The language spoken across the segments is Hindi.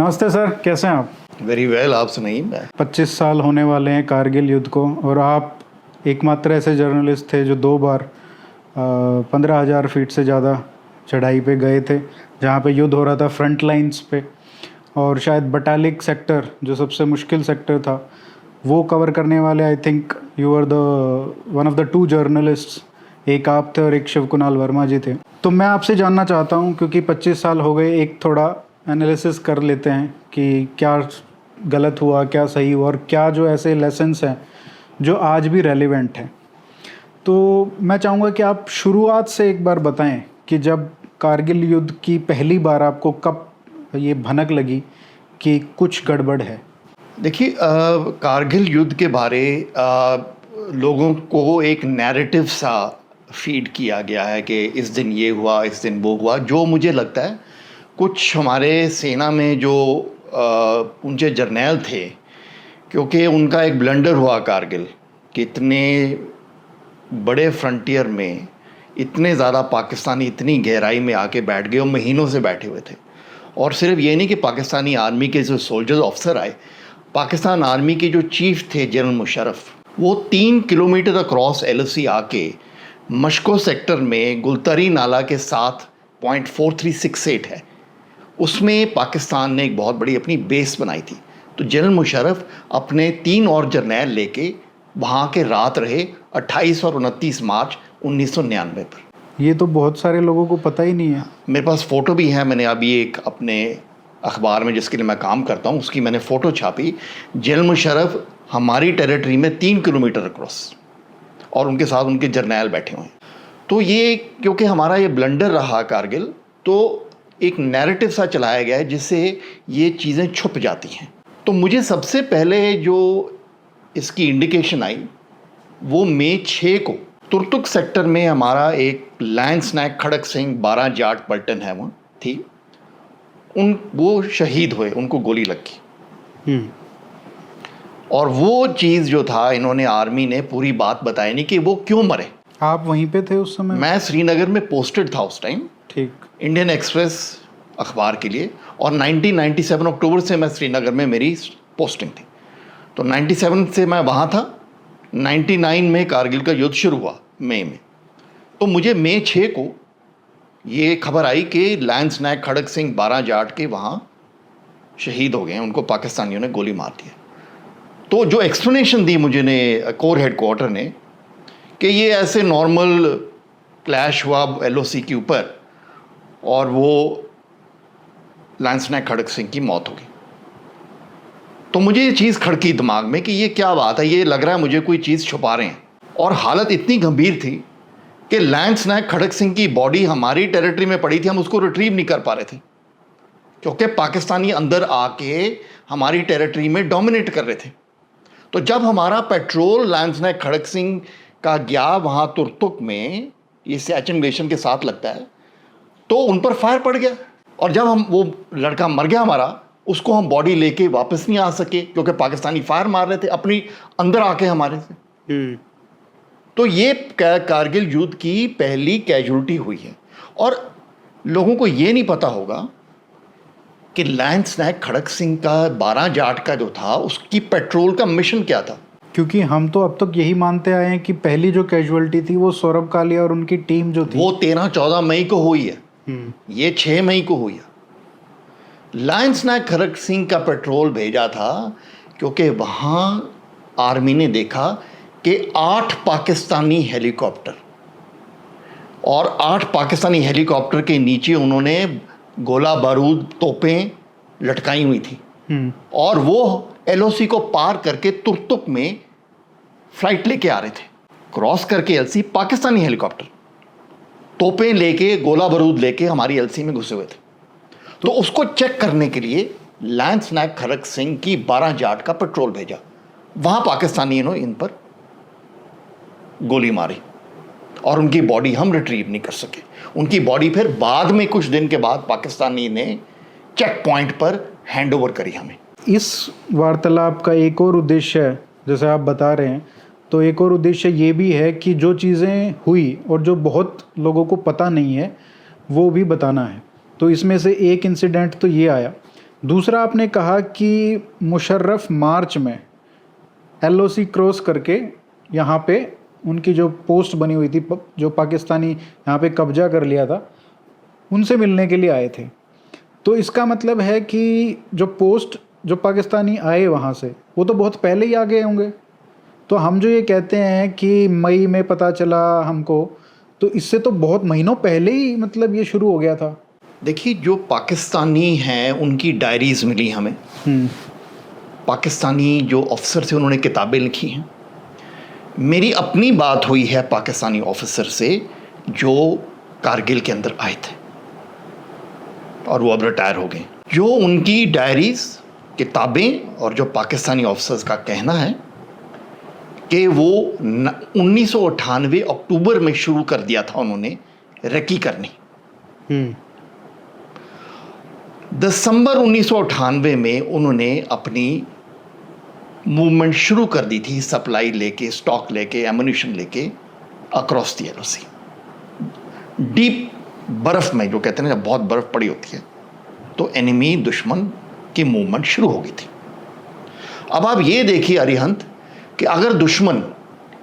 नमस्ते सर, कैसे हैं आप? वेरी वेल, आप सुनाइए। मैं 25 साल होने वाले हैं कारगिल युद्ध को, और आप एकमात्र ऐसे जर्नलिस्ट थे जो 2 बार 15,000 फीट से ज़्यादा चढ़ाई पे गए थे, जहाँ पे युद्ध हो रहा था फ्रंट लाइंस पे। और शायद बटालिक सेक्टर, जो सबसे मुश्किल सेक्टर था, वो कवर करने वाले I think you are the one of the 2 journalists. एक आप थे और एक शिव कुणाल वर्मा जी थे। तो मैं आपसे जानना चाहता हूँ, क्योंकि 25 साल हो गए, एक थोड़ा एनालिसिस कर लेते हैं कि क्या गलत हुआ, क्या सही हुआ, और क्या जो ऐसे लेसन्स हैं जो आज भी रेलेवेंट हैं। तो मैं चाहूँगा कि आप शुरुआत से एक बार बताएं कि जब कारगिल युद्ध की पहली बार आपको कब ये भनक लगी कि कुछ गड़बड़ है। देखिए, कारगिल युद्ध के बारे लोगों को एक नैरेटिव सा फीड किया गया है कि इस दिन ये हुआ, इस दिन वो हुआ। जो मुझे लगता है कुछ हमारे सेना में जो ऊंचे जर्नैल थे, क्योंकि उनका एक ब्लंडर हुआ कारगिल, कि इतने बड़े फ्रंटियर में इतने ज़्यादा पाकिस्तानी इतनी गहराई में आके बैठ गए और महीनों से बैठे हुए थे। और सिर्फ ये नहीं कि पाकिस्तानी आर्मी के जो सोल्जर्स ऑफिसर आए, पाकिस्तान आर्मी के जो चीफ थे जनरल मुशर्रफ, वो 3 किलोमीटर अक्रॉस LOC आके मशको सेक्टर में गुलतरी नाला के साथ .4368 है, उसमें पाकिस्तान ने एक बहुत बड़ी अपनी बेस बनाई थी। तो जनरल मुशर्रफ अपने 3 और जर्नैल लेके वहाँ के रात रहे 28 और 29 मार्च 1999 पर। ये तो बहुत सारे लोगों को पता ही नहीं है। मेरे पास फ़ोटो भी है, मैंने अभी एक अपने अखबार में जिसके लिए मैं काम करता हूँ उसकी मैंने फ़ोटो छापी। जनरल मुशर्रफ हमारी टेरिटरी में 3 किलोमीटर अक्रॉस, और उनके साथ उनके जर्नैल बैठे हुए हैं। तो ये क्योंकि हमारा ये ब्लंडर रहा कारगिल, तो एक नैरेटिव सा चलाया गया है जिससे ये चीज़ें छुप जाती हैं। तो मुझे सबसे पहले जो इसकी इंडिकेशन आई वो मई 6 को तुर्तुक सेक्टर में हमारा एक लैंस नायक खड़क सिंह 12 जाट पलटन है वो थी, वो शहीद हुए, उनको गोली लगी। और वो चीज़ जो था, इन्होंने आर्मी ने पूरी बात बताई नहीं कि वो क्यों मरे। आप वहीं पे थे उस समय? मैं श्रीनगर में पोस्टेड था उस टाइम, ठीक। इंडियन एक्सप्रेस अखबार के लिए, और 1997 अक्टूबर से मैं श्रीनगर में मेरी पोस्टिंग थी। तो 97 से मैं वहाँ था। 99 में कारगिल का युद्ध शुरू हुआ मई में। तो मुझे मई 6 को ये खबर आई कि लैंस नायक खड़क सिंह 12 जाट के वहाँ शहीद हो गए हैं, उनको पाकिस्तानियों ने गोली मार दिया। तो जो एक्सप्लेनेशन दी मुझे ने कोर हेडक्वार्टर ने कि ये ऐसे नॉर्मल क्लैश हुआ LOC के ऊपर और वो लैंस नायक खड़क सिंह की मौत हो गई। तो मुझे ये चीज़ खड़की दिमाग में कि ये क्या बात है, ये लग रहा है मुझे कोई चीज़ छुपा रहे हैं। और हालत इतनी गंभीर थी कि लैंस नायक खड़क सिंह की बॉडी हमारी टेरिटरी में पड़ी थी, हम उसको रिट्रीव नहीं कर पा रहे थे क्योंकि पाकिस्तानी अंदर आके हमारी टेरिटरी में डोमिनेट कर रहे थे। तो जब हमारा पेट्रोल लैंस नायक खड़क सिंह का गया वहाँ तुर्तुक में, ये सियाचिन ग्लेशियर के साथ लगता है, तो उन पर फायर पड़ गया। और जब हम वो लड़का मर गया हमारा, उसको हम बॉडी लेके वापस नहीं आ सके क्योंकि पाकिस्तानी फायर मार रहे थे अपनी अंदर आके हमारे से। तो ये कारगिल युद्ध की पहली कैजुअल्टी हुई है। और लोगों को ये नहीं पता होगा कि लैंस नायक खड़क सिंह का 12 जाट का जो था, उसकी पेट्रोल का मिशन क्या था। क्योंकि हम तो अब तक यही मानते आए हैं कि पहली जो कैजुअल्टी थी वो सौरभ कालिया और उनकी टीम जो थी, वो 13-14 मई को हुई है। ये 6 मई को हुई है। लैंस नायक खड़क सिंह का पेट्रोल भेजा था क्योंकि वहाँ आर्मी ने देखा कि 8 पाकिस्तानी हेलीकॉप्टर, और 8 पाकिस्तानी हेलीकॉप्टर के नीचे उन्होंने गोला बारूद तोपें लटकाई हुई थी, और वो LOC को पार करके तुर्तुक में फ्लाइट लेके आ रहे थे, क्रॉस करके LC पाकिस्तानी हेलीकॉप्टर तोपें लेके, गोला बारूद लेके हमारी LC में घुसे हुए थे। तो उसको चेक करने के लिए लैंस नायक खड़क सिंह की 12 जाट का पेट्रोल भेजा। वहां पाकिस्तानियों ने इन पर गोली मारी और उनकी बॉडी हम रिट्रीव नहीं कर सके। उनकी बॉडी फिर बाद में कुछ दिन के बाद पाकिस्तानी ने चेक पॉइंट पर हैंड ओवर करी हमें। इस वार्तालाप का एक और उद्देश्य है, जैसे आप बता रहे हैं, तो एक और उद्देश्य ये भी है कि जो चीज़ें हुई और जो बहुत लोगों को पता नहीं है वो भी बताना है। तो इसमें से एक इंसिडेंट तो ये आया दूसरा आपने कहा कि मुशर्रफ मार्च में एलओसी क्रॉस करके यहाँ पे उनकी जो पोस्ट बनी हुई थी, जो पाकिस्तानी यहाँ पे कब्जा कर लिया था, उनसे मिलने के लिए आए थे। तो इसका मतलब है कि जो पोस्ट जो पाकिस्तानी आए वहाँ से, वो तो बहुत पहले ही आ गए होंगे। तो हम जो ये कहते हैं कि मई में पता चला हमको, तो इससे तो बहुत महीनों पहले ही मतलब ये शुरू हो गया था। देखिए, जो पाकिस्तानी हैं उनकी डायरीज़ मिली हमें। पाकिस्तानी जो ऑफिसर थे उन्होंने किताबें लिखी हैं। मेरी अपनी बात हुई है पाकिस्तानी ऑफिसर से जो कारगिल के अंदर आए थे और वो अब रिटायर हो गए। जो उनकी डायरीज़, किताबें और जो पाकिस्तानी ऑफिसर्स का कहना है कि वो 1998 अक्टूबर में शुरू कर दिया था उन्होंने रेकी करनी। दिसंबर 1998 में उन्होंने अपनी मूवमेंट शुरू कर दी थी, सप्लाई लेके, स्टॉक लेके, एमुनिशन लेके across the Yellow Sea. Deep बर्फ़ में, जो कहते हैं ना, जब बहुत बर्फ़ पड़ी होती है तो एनिमी, दुश्मन की मूवमेंट शुरू हो गई थी। अब आप ये देखिए अरिहंत कि अगर दुश्मन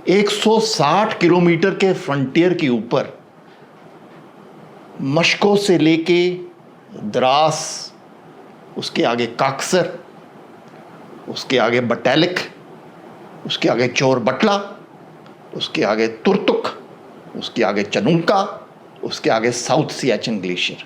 160 किलोमीटर के फ्रंटियर के ऊपर मशको से लेके द्रास, उसके आगे काक्सर, उसके आगे बटालिक, उसके आगे चोर बटला, उसके आगे तुर्तुक, उसके आगे चनुका, उसके आगे साउथ सियाचिन ग्लेशियर,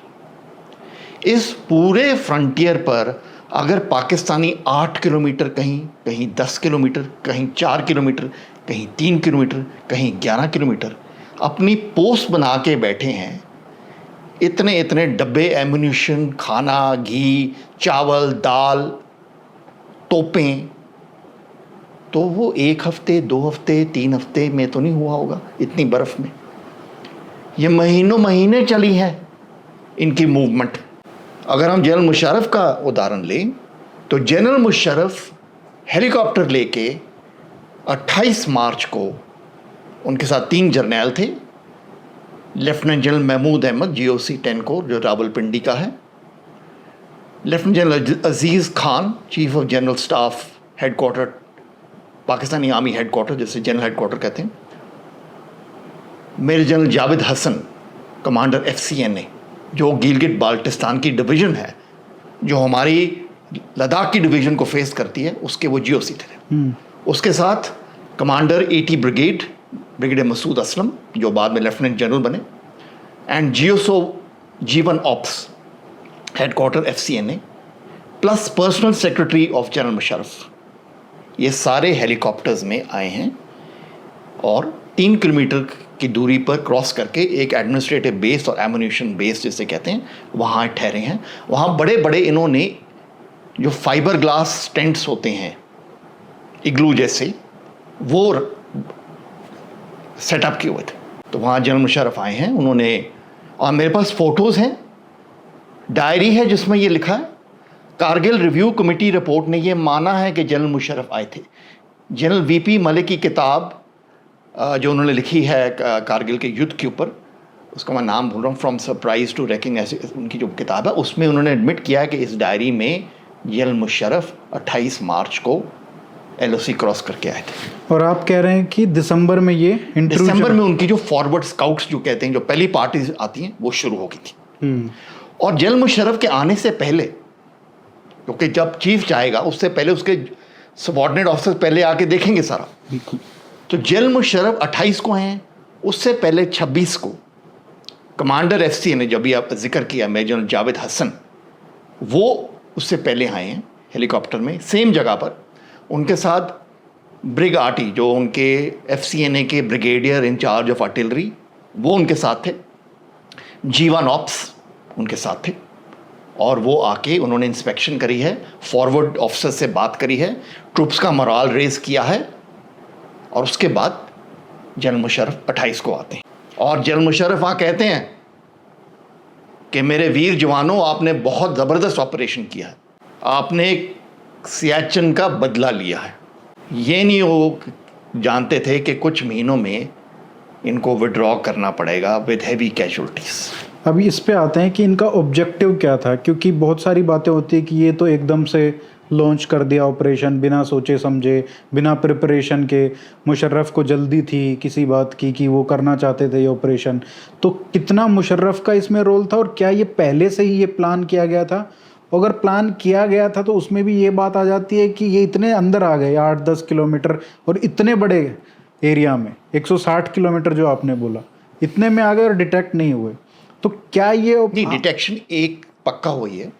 इस पूरे फ्रंटियर पर अगर पाकिस्तानी 8 किलोमीटर, कहीं 10 किलोमीटर, कहीं 4 किलोमीटर, कहीं 3 किलोमीटर, कहीं 11 किलोमीटर अपनी पोस्ट बना के बैठे हैं, इतने इतने डब्बे एमुनिशन, खाना, घी, चावल, दाल, तोपें, तो वो 1 हफ्ते, 2 हफ्ते, 3 हफ्ते में तो नहीं हुआ होगा इतनी बर्फ़ में। ये महीनों महीने चली है इनकी मूवमेंट। अगर हम जनरल मुशर्रफ का उदाहरण लें तो जनरल मुशर्रफ हेलीकॉप्टर लेके 28 मार्च को, उनके साथ 3 जर्नैल थे, lieutenant general Mahmood Ahmed GOC 10 corps जो रावलपिंडी का है, lieutenant general Aziz Khan chief of general staff headquarter, Pakistani army headquarter जिसे जनरल हेडक्वार्टर कहते हैं, major general Javed Hasan commander FCNA जो गिलगित बाल्टिस्तान की डिवीज़न है, जो हमारी लद्दाख की डिवीज़न को फेस करती है, उसके वो GOC थे। उसके साथ commander AT brigade, brigadier Masood Aslam जो बाद में लेफ्टिनेंट जनरल बने, and GSO G1 ops headquarter FCNA plus personal secretary of general Musharraf, ये सारे हेलीकॉप्टर्स में आए हैं और 3 किलोमीटर की दूरी पर क्रॉस करके एक एडमिनिस्ट्रेटिव बेस और एमुनिशन बेस जिसे कहते हैं वहाँ ठहरे हैं। वहाँ बड़े बड़े इन्होंने जो फाइबर ग्लास टेंट्स होते हैं इग्लू जैसे, वो सेटअप किए हुए थे। तो वहाँ जनरल मुशर्रफ आए हैं उन्होंने, और मेरे पास फ़ोटोज़ हैं, डायरी है जिसमें ये लिखा है। कारगिल रिव्यू कमेटी रिपोर्ट ने ये माना है कि जनरल मुशर्रफ आए थे। जनरल VP मलिक की किताब जो उन्होंने लिखी है कारगिल के युद्ध के ऊपर, उसका मैं नाम भूल रहा हूँ, फ्रॉम सरप्राइज टू रेकिंग, ऐसे उनकी जो किताब है उसमें उन्होंने एडमिट किया है कि इस डायरी में जनरल मुशर्रफ 28 मार्च को LOC क्रॉस करके आए थे। और आप कह रहे हैं कि दिसंबर में ये दिसंबर में उनकी जो फॉरवर्ड स्काउट्स जो कहते हैं, जो पहली पार्टीज आती हैं, वो शुरू हो गई थी। और जनरल मुशर्रफ के आने से पहले, क्योंकि जब चीफ जाएगा उससे पहले उसके सबॉर्डिनेट ऑफिसर पहले आके देखेंगे सारा, तो जनरल मुशर्रफ 28 को हैं, उससे पहले 26 को कमांडर FCNA जब भी आप जिक्र किया मेजर जनरल जावेद हसन, वो उससे पहले आए हैं हेलीकॉप्टर में सेम जगह पर। उनके साथ ब्रिग आर्टी जो उनके FCNA के ब्रिगेडियर इंचार्ज ऑफ आर्टिलरी, वो उनके साथ थे, G1 ऑप्स उनके साथ थे, और वो आके उन्होंने इंस्पेक्शन करी है, फॉरवर्ड ऑफिसर से बात करी है, ट्रूप्स का मोराल रेज किया है, और उसके बाद जनरल मुशर्रफ 28 को आते हैं। और जनरल मुशर्रफ वहाँ कहते हैं कि मेरे वीर जवानों, आपने बहुत ज़बरदस्त ऑपरेशन किया है, आपने एक सियाचिन का बदला लिया है। ये नहीं वो जानते थे कि कुछ महीनों में इनको विड्रॉ करना पड़ेगा विद हैवी कैजुअल्टीज़। अभी इस पे आते हैं कि इनका ऑब्जेक्टिव क्या था, क्योंकि बहुत सारी बातें होती है कि ये तो एकदम से लॉन्च कर दिया ऑपरेशन, बिना सोचे समझे, बिना प्रिपरेशन के। मुशर्रफ को जल्दी थी किसी बात की कि वो करना चाहते थे ये ऑपरेशन। तो कितना मुशर्रफ का इसमें रोल था, और क्या ये पहले से ही ये प्लान किया गया था? अगर प्लान किया गया था तो उसमें भी ये बात आ जाती है कि ये इतने अंदर आ गए 8-10 किलोमीटर, और इतने बड़े एरिया में 160 किलोमीटर जो आपने बोला, इतने में आ गए और डिटेक्ट नहीं हुए। तो क्या ये नहीं, डिटेक्शन एक पक्का हुई है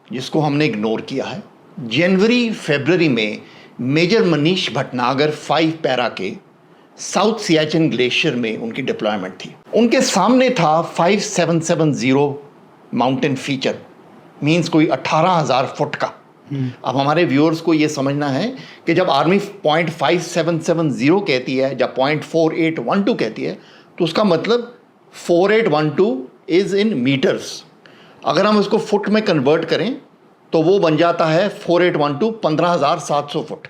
जिसको हमने इग्नोर किया है। जनवरी फरवरी में मेजर मनीष भटनागर 5 पैरा के साउथ सियाचिन ग्लेशियर में उनकी डिप्लॉयमेंट थी। उनके सामने था 5770 माउंटेन फीचर, मीन्स कोई 18,000 फुट का। अब हमारे व्यूअर्स को ये समझना है कि जब आर्मी 0.5770 कहती है, जब 0.4812 कहती है, तो उसका मतलब 4812 इज इन मीटर्स। अगर हम उसको फुट में कन्वर्ट करें तो वो बन जाता है 4812 15,700 फुट।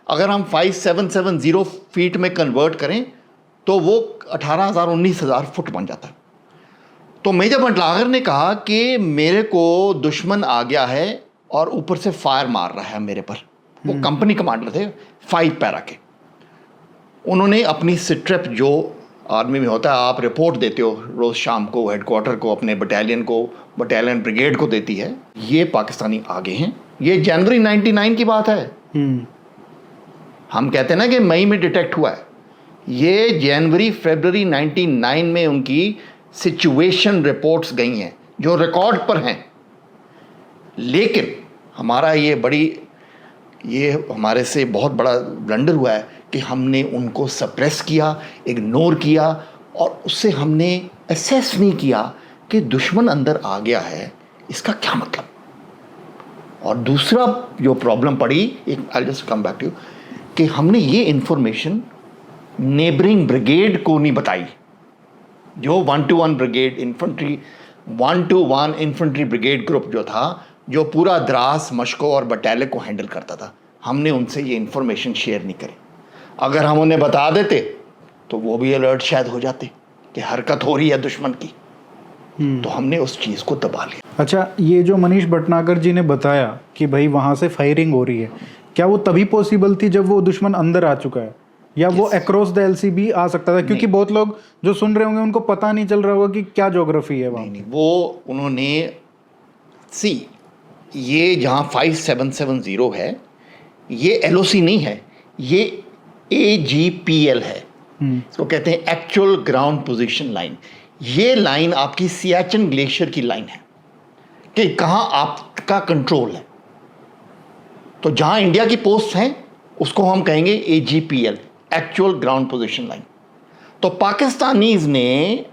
अगर हम 5770 फीट में कन्वर्ट करें तो वो 18,000 19,000 फुट बन जाता है। तो मेजर भटनागर ने कहा कि मेरे को दुश्मन आ गया है और ऊपर से फायर मार रहा है मेरे पर। वो कंपनी कमांडर थे 5 पैरा के। उन्होंने अपनी सिट्रेप, जो आर्मी में होता है, आप रिपोर्ट देते हो रोज़ शाम को हेडक्वार्टर को, अपने बटालियन को, बटालियन ब्रिगेड को देती है। ये पाकिस्तानी आगे हैं। ये जनवरी 99 की बात है। हम कहते हैं ना कि मई में डिटेक्ट हुआ है। ये जनवरी फरवरी 99 में उनकी सिचुएशन रिपोर्ट्स गई हैं जो रिकॉर्ड पर हैं। लेकिन हमारा ये हमारे से बहुत बड़ा ब्लंडर हुआ है कि हमने उनको सप्रेस किया, इग्नोर किया, और उससे हमने असेस नहीं किया कि दुश्मन अंदर आ गया है, इसका क्या मतलब। और दूसरा जो प्रॉब्लम पड़ी, एक I just come back to, कि हमने ये इंफॉर्मेशन नेबरिंग ब्रिगेड को नहीं बताई। जो 121 brigade infantry 121 infantry brigade group जो था, जो पूरा द्रास, मशको और बटालियन को हैंडल करता था, हमने उनसे ये इन्फॉर्मेशन शेयर नहीं करी। अगर हम उन्हें बता देते तो वो भी अलर्ट शायद हो जाते कि हरकत हो रही है दुश्मन की। तो हमने उस चीज़ को दबा लिया। अच्छा, ये जो मनीष भटनागर जी ने बताया कि भाई वहाँ से फायरिंग हो रही है, क्या वो तभी पॉसिबल थी जब वो दुश्मन अंदर आ चुका है, या वो अक्रॉस द एलसी भी आ सकता था? क्योंकि बहुत लोग जो सुन रहे होंगे उनको पता नहीं चल रहा होगा कि क्या ज्योग्राफी है वहाँ। नहीं, वो उन्होंने ये जहाँ 5770 है, ये LOC नहीं है, ये AGPL है। इसको कहते हैं एक्चुअल ग्राउंड पोजीशन लाइन। ये लाइन आपकी सियाचिन ग्लेशियर की लाइन है कि कहाँ आपका कंट्रोल है। तो जहाँ इंडिया की पोस्ट हैं उसको हम कहेंगे AGPL, actual ground position line. तो पाकिस्तानीज ने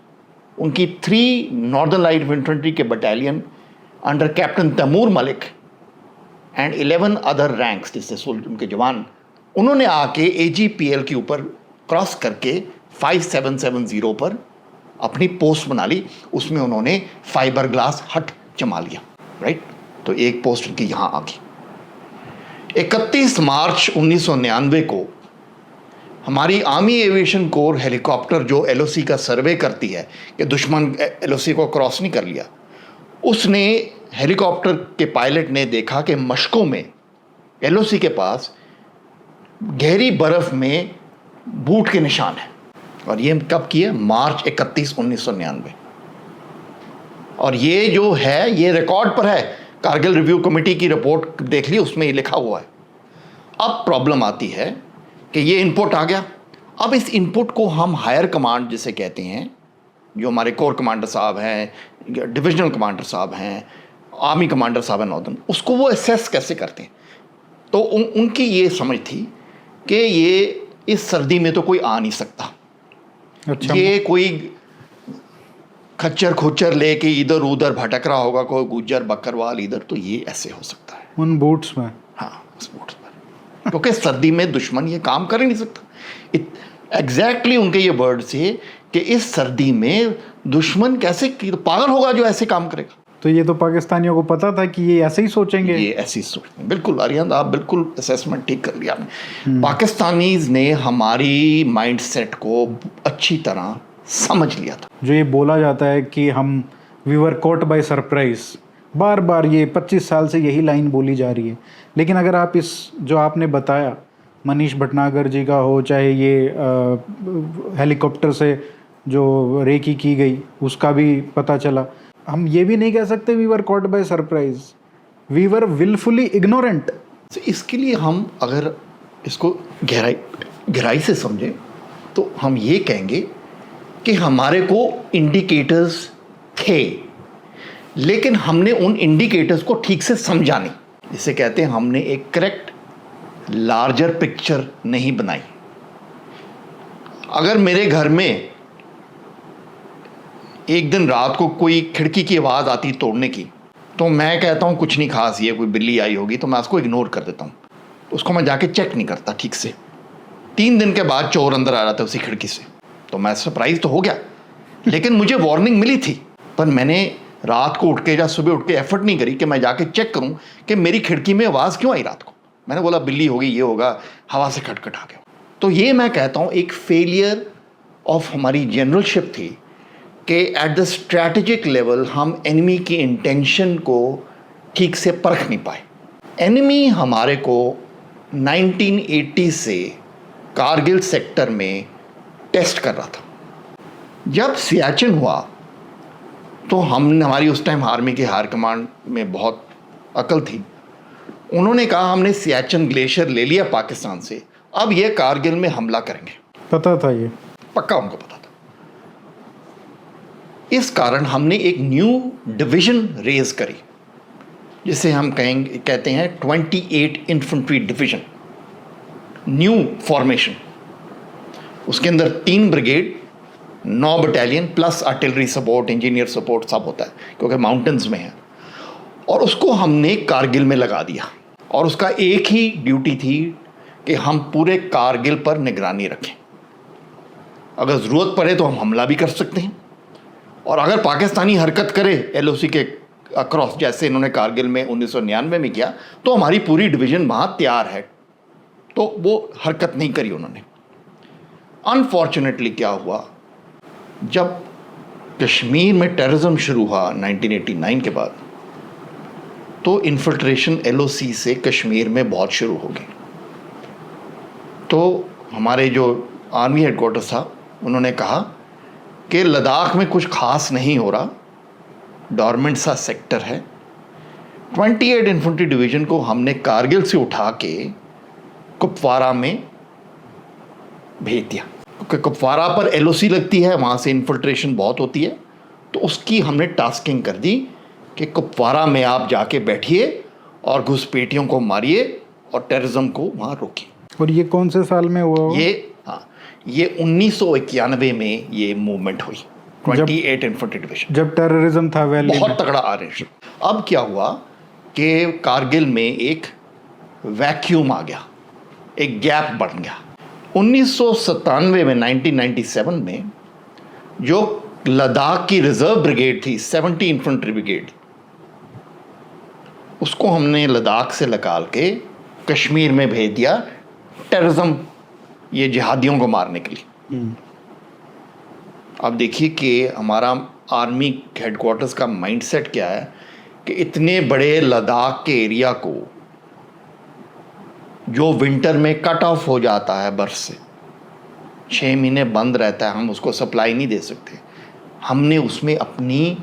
उनकी 3 नॉर्दर्न लाइट इन्फेंट्री के battalion under captain Taimur Malik and 11 other ranks, जिससे उनके जवान, उन्होंने आके AGPL के ऊपर क्रॉस करके 5770 पर अपनी पोस्ट बना ली। उसमें उन्होंने फाइबर ग्लास हट जमा लिया, राइट। तो एक पोस्ट उनकी यहाँ आ गई। 31 मार्च 1999 को हमारी आर्मी एविएशन कोर हेलीकॉप्टर, जो LOC का सर्वे करती है कि दुश्मन LOC को क्रॉस नहीं कर लिया, उसने हेलीकॉप्टर के पायलट ने देखा कि मशकों में LOC के पास गहरी बर्फ में बूट के निशान हैं। और ये कब किए? मार्च 31, 1999। और ये जो है ये रिकॉर्ड पर है, कारगिल रिव्यू कमेटी की रिपोर्ट देख ली, उसमें ये लिखा हुआ है। अब प्रॉब्लम आती है कि ये इनपुट आ गया। अब इस इनपुट को हम हायर कमांड जिसे कहते हैं, जो हमारे कोर कमांडर साहब हैं, डिविजनल कमांडर साहब हैं, आर्मी कमांडर साहब हैं नॉर्दर्न, उसको वो असेस कैसे करते हैं। तो उनकी ये समझ थी कि ये इस सर्दी में तो कोई आ नहीं सकता। अच्छा। ये कोई खच्चर खुच्चर लेके इधर उधर भटक रहा होगा, कोई गुज्जर बकरवाल इधर, तो ये ऐसे हो सकता है उन बूट्स में। हाँ, उस बूट्स पर, क्योंकि सर्दी में दुश्मन ये काम कर ही नहीं सकता। एग्जैक्टली उनके ये वर्ड से कि इस सर्दी में दुश्मन कैसे, पागल होगा जो ऐसे काम करेगा। तो ये तो पाकिस्तानियों को पता था कि ये ऐसे ही सोचेंगे। ये ऐसे ही सोचेंगे, बिल्कुल अरिहंत, आप बिल्कुल असेसमेंट ठीक कर लिया आपने। पाकिस्तानीज ने हमारी माइंडसेट को अच्छी तरह समझ लिया था। जो ये बोला जाता है कि हम we were caught by surprise, बार बार ये 25 साल से यही लाइन बोली जा रही है। लेकिन अगर आप इस जो आपने बताया मनीष भटनागर जी का हो, चाहे ये हेलीकॉप्टर से जो रेकी की गई उसका भी पता चला, हम ये भी नहीं कह सकते we were caught by surprise, we were wilfully ignorant. तो इसके लिए हम अगर इसको गहराई से समझें तो हम ये कहेंगे कि हमारे को इंडिकेटर्स थे, लेकिन हमने उन इंडिकेटर्स को ठीक से समझा नहीं। जिसे कहते हैं हमने एक करेक्ट लार्जर पिक्चर नहीं बनाई। अगर मेरे घर में एक दिन रात को कोई खिड़की की आवाज़ आती तोड़ने की, तो मैं कहता हूँ कुछ नहीं खास, ये कोई बिल्ली आई होगी, तो मैं उसको इग्नोर कर देता हूँ, उसको मैं जाके चेक नहीं करता ठीक से। 3 दिन के बाद चोर अंदर आ जाता है उसी खिड़की से, तो मैं सरप्राइज तो हो गया, लेकिन मुझे वार्निंग मिली थी। पर मैंने रात को उठ के या सुबह उठ के एफर्ट नहीं करी कि मैं जाके चेक करूं कि मेरी खिड़की में आवाज़ क्यों आई रात को। मैंने बोला बिल्ली होगी, ये होगा, हवा से खटखटा गया। तो ये मैं कहता हूं एक फेलियर ऑफ हमारी जनरलशिप थी कि एट द स्ट्रैटेजिक लेवल हम एनिमी की इंटेंशन को ठीक से परख नहीं पाए। एनिमी हमारे को 1980 से कारगिल सेक्टर में टेस्ट कर रहा था। जब सियाचिन हुआ तो हमारी उस टाइम आर्मी के हायर कमांड में बहुत अकल थी। उन्होंने कहा हमने सियाचिन ग्लेशियर ले लिया पाकिस्तान से, अब ये कारगिल में हमला करेंगे। पता था ये, पक्का उनको पता था। इस कारण हमने एक न्यू डिवीजन रेज करी, जिसे हम कहते हैं 28 इन्फेंट्री डिवीजन, न्यू फॉर्मेशन। उसके अंदर 3 brigade, 9 battalion plus artillery support, engineer support सब होता है, क्योंकि माउंटेन्स में है। और उसको हमने कारगिल में लगा दिया, और उसका एक ही ड्यूटी थी कि हम पूरे कारगिल पर निगरानी रखें। अगर ज़रूरत पड़े तो हम हमला भी कर सकते हैं, और अगर पाकिस्तानी हरकत करे LOC के अक्रॉस, जैसे इन्होंने कारगिल में 1999 में किया, तो हमारी पूरी डिवीज़न वहाँ तैयार है। तो वो हरकत नहीं करी उन्होंने। अनफॉर्चुनेटली क्या हुआ, जब कश्मीर में टेररिज्म शुरू हुआ 1989 के बाद, तो इन्फिल्ट्रेशन LOC से कश्मीर में बहुत शुरू हो गई। तो हमारे जो आर्मी हेडक्वार्टर्स था, उन्होंने कहा कि लद्दाख में कुछ खास नहीं हो रहा, डॉर्मेंट सा सेक्टर है। 28 इन्फेंट्री डिवीज़न को हमने कारगिल से उठा के कुपवारा में भेज दिया, क्योंकि कुपवारा पर LOC लगती है, वहाँ से इन्फिल्ट्रेशन बहुत होती है। तो उसकी हमने टास्किंग कर दी कि कुपवारा में आप जाके बैठिए और घुसपैठियों को मारिए और टेररिज्म को वहाँ रोकिए। और ये कौन से साल में हुआ? ये 1991 में ये मूवमेंट हुई, 28 इन्फेंट्री डिवीजन, जब टेररिज्म था वैली में। बहुत तगड़ा ऑपरेशन। अब क्या हुआ कि कारगिल में एक वैक्यूम आ गया, एक गैप बन गया। 1997 में 1997 में जो लद्दाख की रिजर्व ब्रिगेड थी, 70 इन्फेंट्री ब्रिगेड, उसको हमने लद्दाख से निकाल के कश्मीर में भेज दिया टेररिज्म, ये जिहादियों को मारने के लिए। अब देखिए कि हमारा आर्मी हेडक्वार्टर्स का माइंडसेट क्या है कि इतने बड़े लद्दाख के एरिया को जो विंटर में कट ऑफ हो जाता है बर्फ से, 6 महीने बंद रहता है, हम उसको सप्लाई नहीं दे सकते। हमने उसमें अपनी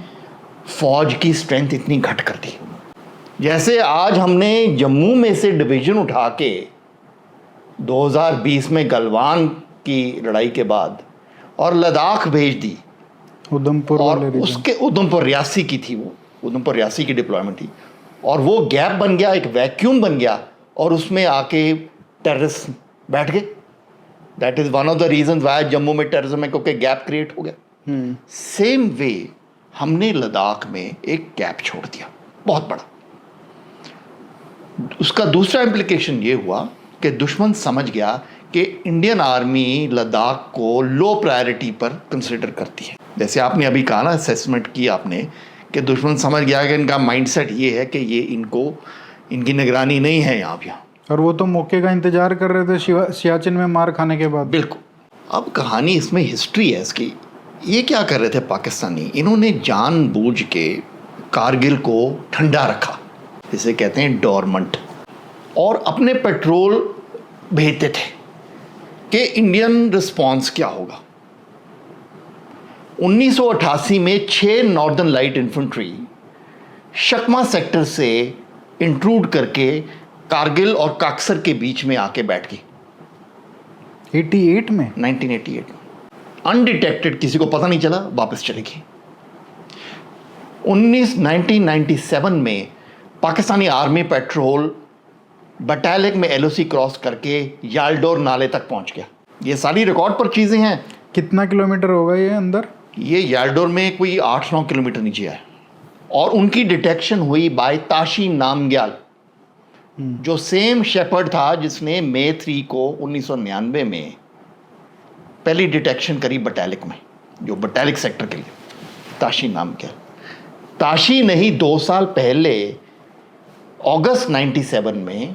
फौज की स्ट्रेंथ इतनी घट कर दी। जैसे आज हमने जम्मू में से डिवीज़न उठा के 2020 में गलवान की लड़ाई के बाद और लद्दाख भेज दी, उधमपुर और वाले उसके उधमपुर रियासी की थी, वो उधमपुर रियासी की डिप्लॉयमेंट थी, और वो गैप बन गया, एक वैक्यूम बन गया, और उसमें आके टेररिस्ट बैठ गए। That is one of the reason why Jammu में टेररिज्म है, क्योंकि गैप क्रिएट हो गया। सेम वे हमने लद्दाख में एक गैप छोड़ दिया, बहुत बड़ा। उसका दूसरा इम्प्लीकेशन ये हुआ कि दुश्मन समझ गया कि इंडियन आर्मी लद्दाख को लो प्रायोरिटी पर कंसिडर करती है। जैसे आपने अभी कहा ना, असेसमेंट की आपने, कि दुश्मन समझ गया कि इनका माइंडसेट ये है कि ये इनकी निगरानी नहीं है यहाँ पे। और वो तो मौके का इंतजार कर रहे थे सियाचिन में मार खाने के बाद। बिल्कुल। अब कहानी इसमें हिस्ट्री है इसकी, ये क्या कर रहे थे पाकिस्तानी, इन्होंने जानबूझ के कारगिल को ठंडा रखा, जिसे कहते हैं डोरमेंट, और अपने पेट्रोल भेजते थे कि इंडियन रिस्पांस क्या होगा। 1988 में 6 नॉर्दर्न लाइट इन्फेंट्री शकमा सेक्टर से इंट्रूड करके कारगिल और काक्सर के बीच में आके बैठ गई 88 में, 1988 में। अनडिटेक्टेड, किसी को पता नहीं चला, वापस चली गई। 1997 में पाकिस्तानी आर्मी पेट्रोल बटालिक में एलओसी क्रॉस करके याल्डोर नाले तक पहुंच गया। ये सारी रिकॉर्ड पर चीज़ें हैं। कितना किलोमीटर होगा ये अंदर? ये याल्डोर में कोई 8-9 किलोमीटर नीचे है। और उनकी डिटेक्शन हुई बाय ताशी नामग्याल, जो सेम शेपर्ड था जिसने मई 3 को 1999 में पहली डिटेक्शन करी बटालिक में, जो बटालिक सेक्टर के लिए। ताशी नामग्याल, ताशी ने ही 2 साल पहले अगस्त 97 में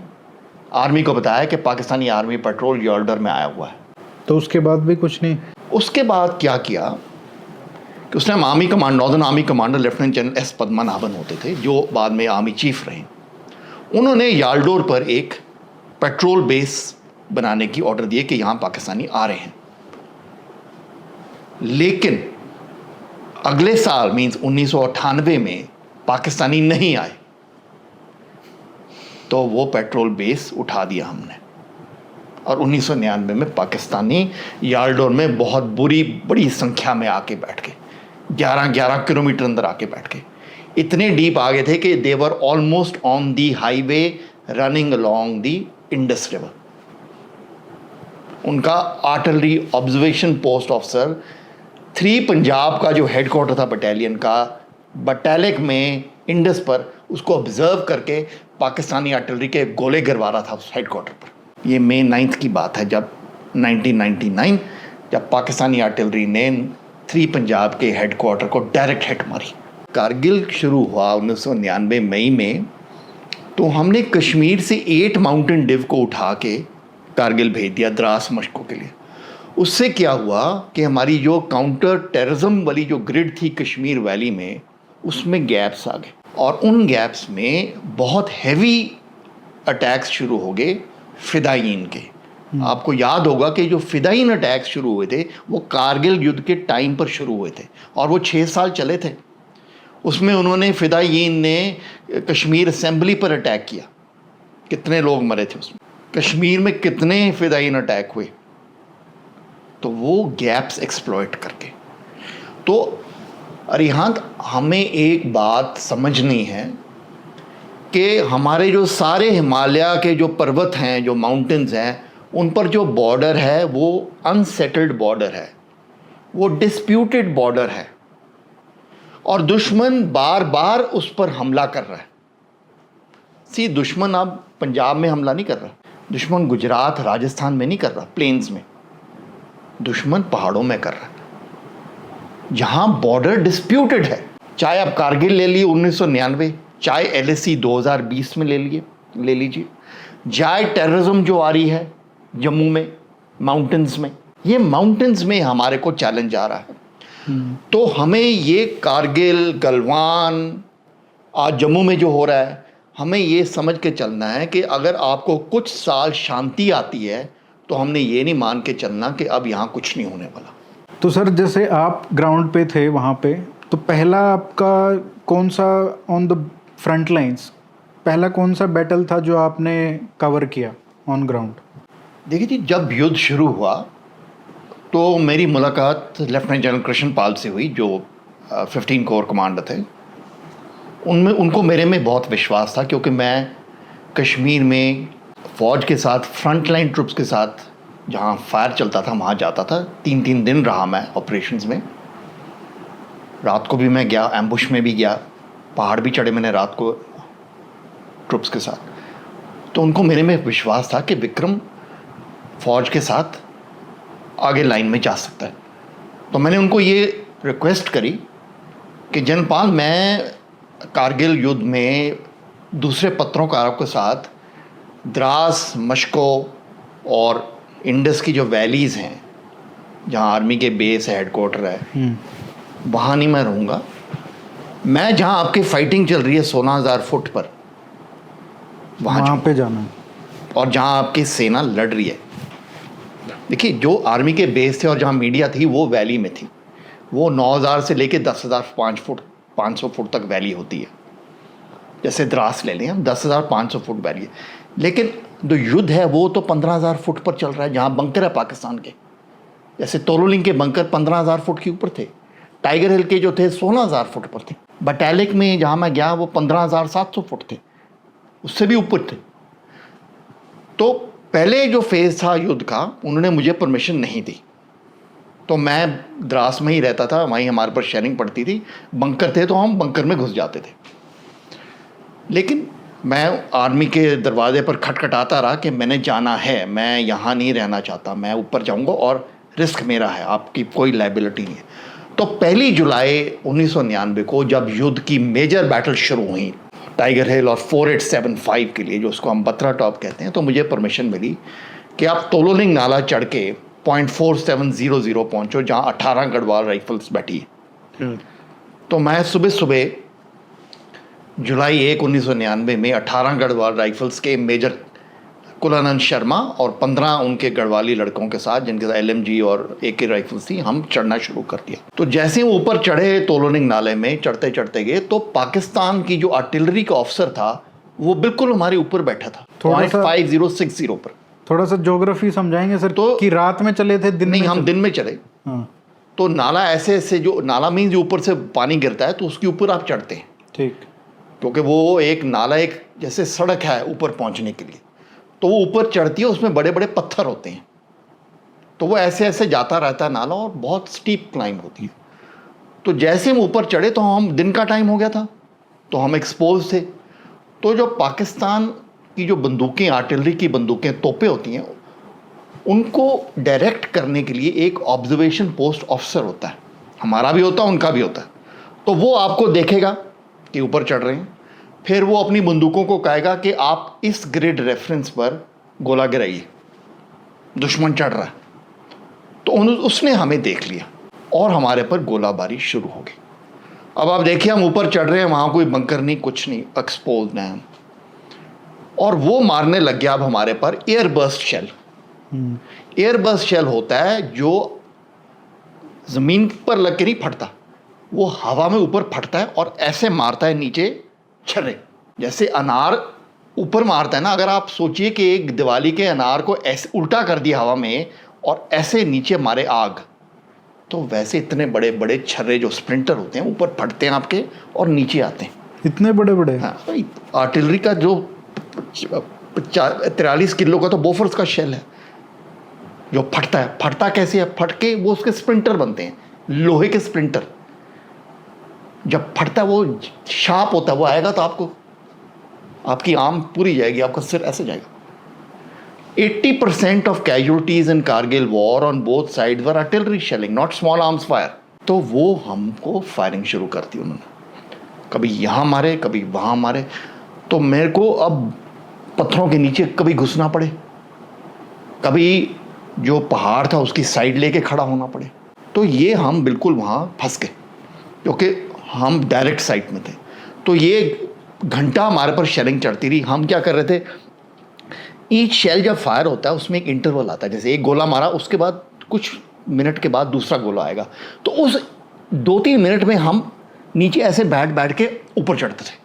आर्मी को बताया कि पाकिस्तानी आर्मी पेट्रोल याल्डोर में आया हुआ है। तो उसके बाद भी कुछ नहीं? उसके बाद क्या किया कि उसने army command, northern army commander lieutenant general S Padmanabhan होते थे, जो बाद में आर्मी चीफ रहे। उन्होंने याल्डोर पर एक पेट्रोल बेस बनाने की ऑर्डर दिए कि यहाँ पाकिस्तानी आ रहे हैं। लेकिन अगले साल मीन्स 1998 में पाकिस्तानी नहीं आए, तो वो पेट्रोल बेस उठा दिया हमने। और 1999 में पाकिस्तानी याल्डोर में बहुत बड़ी संख्या में आके बैठ गए, 11 किलोमीटर अंदर आके बैठ गए। इतने डीप आ गए थे कि they were almost on the highway running along the Indus river. उनका artillery observation post officer 3 Punjab का जो हेडक्वार्टर था बटालियन का, बटालिक में इंडस पर, उसको ऑब्जर्व करके पाकिस्तानी आर्टिलरी के गोले गिरवा रहा था उस हेडक्वार्टर पर। ये मई 9 की बात है, जब 1999 जब पाकिस्तानी आर्टिलरी ने 3 पंजाब के हेडक्वार्टर को डायरेक्ट हिट मारी। कारगिल शुरू हुआ 1999 मई में, तो हमने कश्मीर से 8 माउंटेन डिव को उठा के कारगिल भेज दिया द्रास मशकों के लिए। उससे क्या हुआ कि हमारी जो काउंटर टेररिज्म वाली जो ग्रिड थी कश्मीर वैली में, उसमें गैप्स आ गए, और उन गैप्स में बहुत हैवी अटैक्स शुरू हो गए फिदायीन के। आपको याद होगा कि जो फिदायीन अटैक्स शुरू हुए थे वो कारगिल युद्ध के टाइम पर शुरू हुए थे, और वो 6 साल चले थे। उसमें उन्होंने फिदायीन ने कश्मीर असेंबली पर अटैक किया, कितने लोग मरे थे उसमें, कश्मीर में कितने फिदायीन अटैक हुए, तो वो गैप्स एक्सप्लॉइट करके। तो अरिहंत, हमें एक बात समझनी है कि हमारे जो सारे हिमालय के जो पर्वत हैं, जो माउंटेन्स हैं, उन पर जो बॉर्डर है वो अनसेटल्ड बॉर्डर है, वो डिस्प्यूटेड बॉर्डर है, और दुश्मन बार बार उस पर हमला कर रहा है। दुश्मन अब पंजाब में हमला नहीं कर रहा, दुश्मन गुजरात राजस्थान में नहीं कर रहा, प्लेन्स में, दुश्मन पहाड़ों में कर रहा है, जहां बॉर्डर डिस्प्यूटेड है। चाहे आप कारगिल ले लिए 1999, चाहे एलएसी 2020 में ले लीजिए, चाहे टेररिज्म जो आ रही है जम्मू में माउंटेन्स में, ये माउंटेन्स में हमारे को चैलेंज आ रहा है। तो हमें ये कारगिल, गलवान, आज जम्मू में जो हो रहा है, हमें ये समझ के चलना है कि अगर आपको कुछ साल शांति आती है तो हमने ये नहीं मान के चलना कि अब यहाँ कुछ नहीं होने वाला। तो सर, जैसे आप ग्राउंड पे थे वहाँ पे, तो पहला आपका कौन सा ऑन द फ्रंट लाइंस, पहला कौन सा बैटल था जो आपने कवर किया ऑन ग्राउंड? देखिए जी, जब युद्ध शुरू हुआ तो मेरी मुलाकात लेफ्टिनेंट जनरल कृष्ण पाल से हुई, जो 15 कोर कमांडर थे। उनको मेरे में बहुत विश्वास था, क्योंकि मैं कश्मीर में फ़ौज के साथ, फ्रंट लाइन ट्रुप्स के साथ जहाँ फायर चलता था वहाँ जाता था। 3 दिन रहा मैं ऑपरेशंस में। रात को भी मैं गया, एम्बुश में भी गया, पहाड़ भी चढ़े मैंने रात को ट्रुप्स के साथ। तो उनको मेरे में विश्वास था कि विक्रम फ़ौज के साथ आगे लाइन में जा सकता है। तो मैंने उनको ये रिक्वेस्ट करी कि जनरल पाल, मैं कारगिल युद्ध में दूसरे पत्रों के साथ द्रास, मशको और इंडस की जो वैलीज़ हैं जहाँ आर्मी के बेस हेडक्वार्टर है, वहाँ नहीं मैं रहूँगा। मैं जहाँ आपकी फाइटिंग चल रही है 16,000 फुट पर, वहाँ पे जाना है। और जहाँ आपकी सेना लड़ रही है। देखिए, जो आर्मी के बेस थे और जहाँ मीडिया थी वो वैली में थी। वो 9,000 से लेके 10,000 500 फुट तक वैली होती है। जैसे द्रास ले लें हम, 10,500 फुट वैली है। लेकिन जो युद्ध है वो तो 15,000 फुट पर चल रहा है, जहाँ बंकर है पाकिस्तान के। जैसे तोलोलिंग के बंकर 15,000 फुट के ऊपर थे, टाइगर हिल के जो थे 16,000 फुट पर थे, बटालिक में जहाँ मैं गया वो 15,700 फुट थे, उससे भी ऊपर थे। तो पहले जो फेज़ था युद्ध का, उन्होंने मुझे परमिशन नहीं दी, तो मैं द्रास में ही रहता था, वहीं हमारे पर शेयरिंग पड़ती थी। बंकर थे तो हम बंकर में घुस जाते थे। लेकिन मैं आर्मी के दरवाजे पर खटखटाता रहा कि मैंने जाना है, मैं यहाँ नहीं रहना चाहता, मैं ऊपर जाऊँगा और रिस्क मेरा है, आपकी कोई लाइबिलिटी नहीं है। तो 1 जुलाई 1999 को जब युद्ध की मेजर बैटल शुरू हुई टाइगर हिल और 4875 के लिए, जो उसको हम बत्रा टॉप कहते हैं, तो मुझे परमिशन मिली कि आप तोलोलिंग नाला चढ़ के 0.4700 पहुँचो, जहाँ 18 गढ़वाल राइफल्स बैठी है। तो मैं सुबह सुबह जुलाई 1, 1999 में 18 गढ़वाल राइफल्स के मेजर कुलानंद शर्मा और 15 उनके गढ़वाली लड़कों के साथ, जिनके साथ LMG और AK राइफल्स थी, हम चढ़ना शुरू कर दिया। तो जैसे ही ऊपर चढ़े तोलोलिंग नाले में, चढ़ते चढ़ते गए, तो पाकिस्तान की जो आर्टिलरी का ऑफिसर था वो बिल्कुल हमारे ऊपर बैठा था, 5060 पर। थोड़ा सा ज्योग्राफी समझाएंगे सर? तो कि रात में चले थे, दिन नहीं, में हम दिन में चले। तो नाला ऐसे ऐसे, जो नाला मीन्स जो ऊपर से पानी गिरता है तो उसके ऊपर आप चढ़ते हैं, ठीक, क्योंकि वो एक नाला, एक जैसे सड़क है ऊपर पहुंचने के लिए, तो वो ऊपर चढ़ती है, उसमें बड़े बड़े पत्थर होते हैं, तो वो ऐसे ऐसे जाता रहता है नाला, और बहुत स्टीप क्लाइंब होती है। तो जैसे हम ऊपर चढ़े तो हम, दिन का टाइम हो गया था, तो हम एक्सपोज थे। तो जो पाकिस्तान की जो बंदूकें, आर्टिलरी की बंदूकें, तोपें होती हैं, उनको डायरेक्ट करने के लिए एक ऑब्जर्वेशन पोस्ट ऑफिसर होता है, हमारा भी होता है, उनका भी होता है। तो वो आपको देखेगा कि ऊपर चढ़ रहे हैं, फिर वो अपनी बंदूकों को कहेगा कि आप इस ग्रिड रेफरेंस पर गोला गिराइए, दुश्मन चढ़ रहा है। तो उसने हमें देख लिया और हमारे पर गोलाबारी शुरू हो गई। अब आप देखिए, हम ऊपर चढ़ रहे हैं, वहाँ कोई बंकर नहीं, कुछ नहीं, एक्सपोज हैं हम, और वो मारने लग गया अब हमारे पर air burst shell. Air burst shell होता है जो ज़मीन पर लग के नहीं फटता, वो हवा में ऊपर फटता है और ऐसे मारता है नीचे छर्रे, जैसे अनार ऊपर मारता है ना। अगर आप सोचिए कि एक दिवाली के अनार को ऐसे उल्टा कर दिया हवा में और ऐसे नीचे मारे आग, तो वैसे इतने बड़े बड़े छर्रे जो स्प्रिंटर होते हैं ऊपर फटते हैं आपके और नीचे आते हैं, इतने बड़े बड़े। हाँ, आर्टिलरी का जो 43 किलो का तो बोफोर्स का शेल है जो फटता है। फटता कैसे है? फट के वो उसके स्प्रिंटर बनते हैं, लोहे के स्प्रिंटर। जब फटता है वो शार्प होता है, वो आएगा तो आपको, आपकी आर्म पूरी जाएगी, आपका सिर ऐसे जाएगा। 80% of casualties in Kargil war on both side were artillery shelling, not small arms fire. तो वो हमको फायरिंग शुरू कर दी उन्होंने, कभी यहाँ मारे, कभी वहाँ मारे। तो मेरे को अब पत्थरों के नीचे कभी घुसना पड़े, कभी जो पहाड़ था उसकी साइड लेके खड़ा होना पड़े। तो ये हम बिल्कुल वहाँ फंस गए, क्योंकि हम डायरेक्ट साइट में थे। तो ये घंटा हमारे पर शेलिंग चढ़ती रही। हम क्या कर रहे थे, ईच शेल जब फायर होता है उसमें एक इंटरवल आता है, जैसे एक गोला मारा उसके बाद कुछ मिनट के बाद दूसरा गोला आएगा। तो उस 2-3 मिनट में हम नीचे ऐसे बैठ बैठ के ऊपर चढ़ते थे,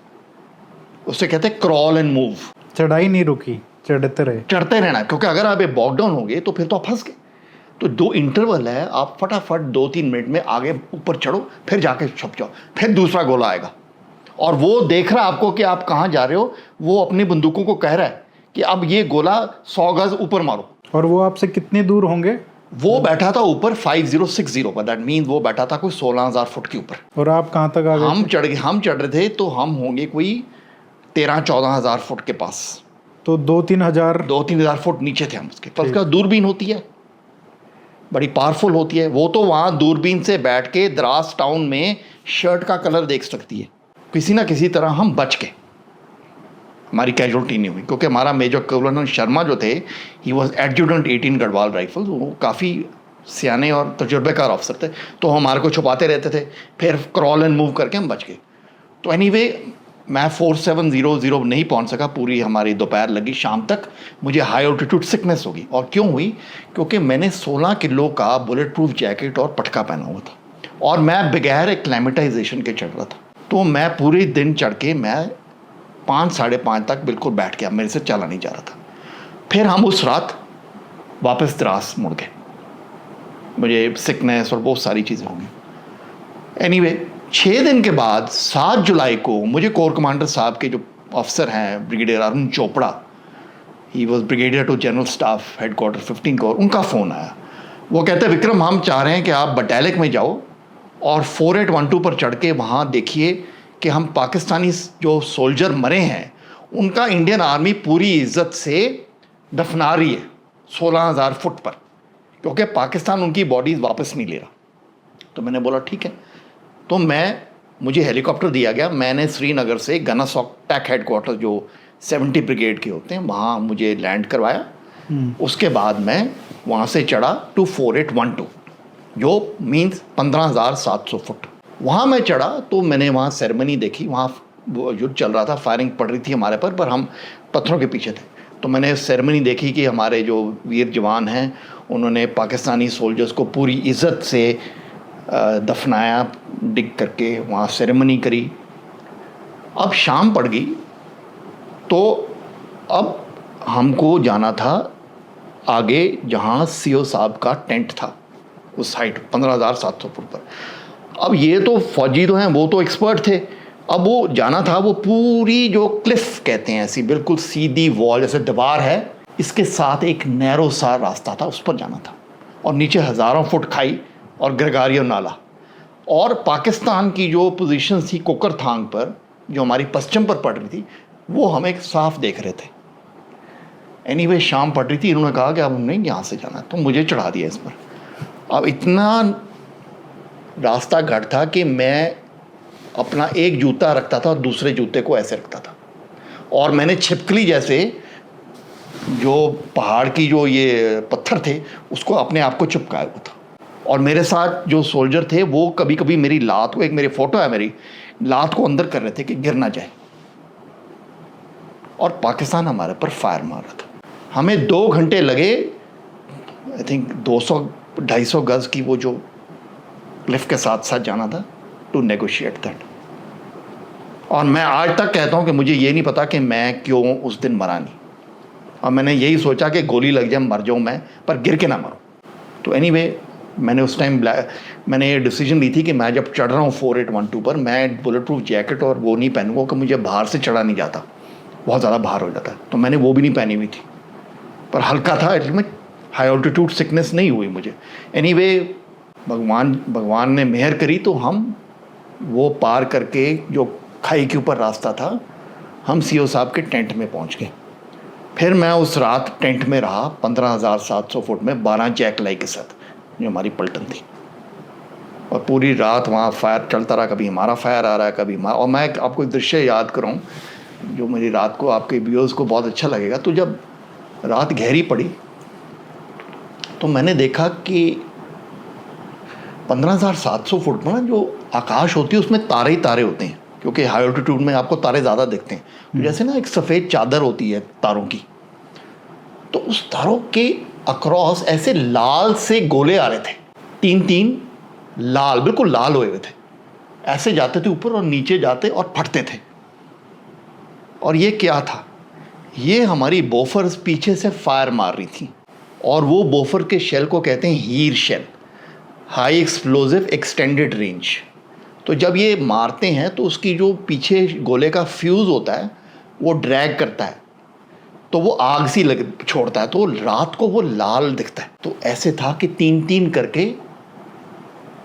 उससे कहते हैं क्रॉल एंड मूव। चढ़ाई नहीं रुकी, चढ़ते रहना, क्योंकि अगर आप बॉक डाउन हो गए तो फिर तो आप फंस गए। तो 2 इंटरवल है, आप फटाफट 2-3 मिनट में आगे ऊपर चढ़ो, फिर जाके छुप जाओ, फिर दूसरा गोला आएगा। और वो देख रहा है आपको कि आप कहाँ जा रहे हो, वो अपनी बंदूकों को कह रहा है कि अब ये गोला 100 गज ऊपर मारो। और वो आपसे कितने दूर होंगे? वो बैठा था ऊपर 5060 पर, दैट मीन वो बैठा था कोई 16,000 फुट के ऊपर। और आप कहाँ तक आ गए? हम चढ़ रहे थे तो हम होंगे कोई 13-14,000 फुट के पास। तो 2-3 हज़ार फुट नीचे थे हम उसके। पर उसका दूरबीन होती है, बड़ी पावरफुल होती है वो, तो वहाँ दूरबीन से बैठ के द्रास टाउन में शर्ट का कलर देख सकती है। किसी ना किसी तरह हम बच गए, हमारी कैजुअलिटी नहीं हुई, क्योंकि हमारा मेजर कुलानंद शर्मा जो थे, he was adjutant 18 Garhwal rifles, वो काफ़ी सियाने और तजुर्बेकार ऑफिसर थे, तो हमारे को छुपाते रहते थे, फिर क्रॉल एंड मूव करके हम बच गए। तो एनीवे मैं 4700 नहीं पहुंच सका, पूरी हमारी दोपहर लगी, शाम तक मुझे हाई ऑल्टीट्यूड सिकनेस होगी। और क्यों हुई? क्योंकि मैंने 16 किलो का बुलेट प्रूफ जैकेट और पटका पहना हुआ था और मैं बगैर एक्लेमेटाइजेशन के चढ़ रहा था। तो मैं पूरे दिन चढ़ के मैं 5 साढ़े 5 तक बिल्कुल बैठ गया, मेरे से चला नहीं जा रहा था। फिर हम उस रात वापस द्रास मुड़ गए, मुझे सिकनेस और बहुत सारी चीज़ें होंगी। एनीवे 6 दिन के बाद 7 जुलाई को मुझे कोर कमांडर साहब के जो अफसर हैं brigadier Arun Chopra, he was brigadier to general staff headquarter 15 corps, उनका फ़ोन आया। वो कहते हैं विक्रम हम चाह रहे हैं कि आप बटालिक में जाओ और 4812 पर चढ़ के वहाँ देखिए कि हम पाकिस्तानी जो सोल्जर मरे हैं उनका इंडियन आर्मी पूरी इज्जत से दफना रही है 16,000 फुट पर, क्योंकि पाकिस्तान उनकी बॉडीज़ वापस नहीं ले रहा। तो मैंने बोला ठीक है। तो मुझे हेलीकॉप्टर दिया गया, मैंने श्रीनगर से गनासॉक टैक हेडक्वार्टर जो 70 ब्रिगेड के होते हैं वहाँ मुझे लैंड करवाया। उसके बाद मैं वहाँ से चढ़ा टू 4812 जो मीन्स 15,700 फुट। वहाँ मैं चढ़ा तो मैंने वहाँ सेरेमनी देखी, वहाँ वो युद्ध चल रहा था, फायरिंग पड़ रही थी हमारे पर हम पत्थरों के पीछे थे। तो मैंने सेरेमनी देखी कि हमारे जो वीर जवान हैं उन्होंने पाकिस्तानी सोल्जर्स को पूरी इज़्ज़त से दफनाया, डिग करके वहाँ सेरेमनी करी। अब शाम पड़ गई तो अब हमको जाना था आगे जहाँ सीओ साहब का टेंट था, उस हाइट 15,700 फुट पर। अब ये तो फौजी तो हैं, वो तो एक्सपर्ट थे। अब वो जाना था, वो पूरी जो क्लिफ कहते हैं ऐसी बिल्कुल सीधी वॉल जैसे दीवार है, इसके साथ एक नैरो सा रास्ता था, उस पर जाना था और नीचे हज़ारों फुट खाई और ग्रेगारियो नाला। और पाकिस्तान की जो पोजीशन थी कोकरथांग पर जो हमारी पश्चिम पर पड़ रही थी वो हमें साफ देख रहे थे। एनीवे शाम पड़ रही थी, इन्होंने कहा कि अब हमने यहाँ से जाना है, तो मुझे चढ़ा दिया इस पर। अब इतना रास्ता घट था कि मैं अपना एक जूता रखता था और दूसरे जूते को ऐसे रखता था, और मैंने छिपकली जैसे जो पहाड़ की जो ये पत्थर थे उसको अपने आप को चिपकाया हुआ था। और मेरे साथ जो सोल्जर थे वो कभी कभी मेरी लात को, एक मेरी फ़ोटो है, मेरी लात को अंदर कर रहे थे कि गिर ना जाए। और पाकिस्तान हमारे पर फायर मार रहा था। हमें 2 घंटे लगे, आई थिंक 200-250 गज़ की वो जो क्लिफ के साथ साथ जाना था टू नेगोशिएट दैट। और मैं आज तक कहता हूँ कि मुझे ये नहीं पता कि मैं क्यों उस दिन मरा नहीं, और मैंने यही सोचा कि गोली लग जाए मर जाऊँ मैं, पर गिर के ना मरूँ। तो एनीवे मैंने उस टाइम मैंने ये डिसीजन ली थी कि मैं जब चढ़ रहा हूँ 4812 पर मैं बुलेट प्रूफ जैकेट और वो नहीं पहनूंगा कि मुझे बाहर से चढ़ा नहीं जाता, बहुत ज़्यादा बाहर हो जाता है। तो मैंने वो भी नहीं पहनी हुई थी, पर हल्का था, इसमें हाई ऑल्टीट्यूड सिकनेस नहीं हुई मुझे। एनीवे भगवान ने मेहर करी तो हम वो पार करके जो खाई के ऊपर रास्ता था हम सीओ साहब के टेंट में पहुंच गए। फिर मैं उस रात टेंट में रहा 15,700 फुट में 12 जैक लाई के साथ जो हमारी पलटन थी, और पूरी रात वहाँ फायर चलता रहा, कभी हमारा फायर आ रहा है कभी हमारा। और मैं आपको एक दृश्य याद कराऊँ जो मेरी रात को आपके व्यूअर्स को बहुत अच्छा लगेगा। तो जब रात गहरी पड़ी तो मैंने देखा कि 15,700 फुट पर ना जो आकाश होती है उसमें तारे ही तारे होते हैं, क्योंकि हाई ऑल्टीट्यूड में आपको तारे ज़्यादा दिखते हैं। तो जैसे ना एक सफ़ेद चादर होती है तारों की, तो उस तारों के अक्रॉस ऐसे लाल से गोले आ रहे थे, 3-3 लाल, बिल्कुल लाल हुए हुए थे, ऐसे जाते थे ऊपर और नीचे जाते और फटते थे। और ये क्या था? ये हमारी बोफर्स पीछे से फायर मार रही थी, और वो बोफर के शेल को कहते हैं HEER shell, high explosive extended range. तो जब ये मारते हैं तो उसकी जो पीछे गोले का फ्यूज़ होता है वो ड्रैग करता है, तो वो आग सी छोड़ता है, तो रात को वो लाल दिखता है। तो ऐसे था कि 3-3 करके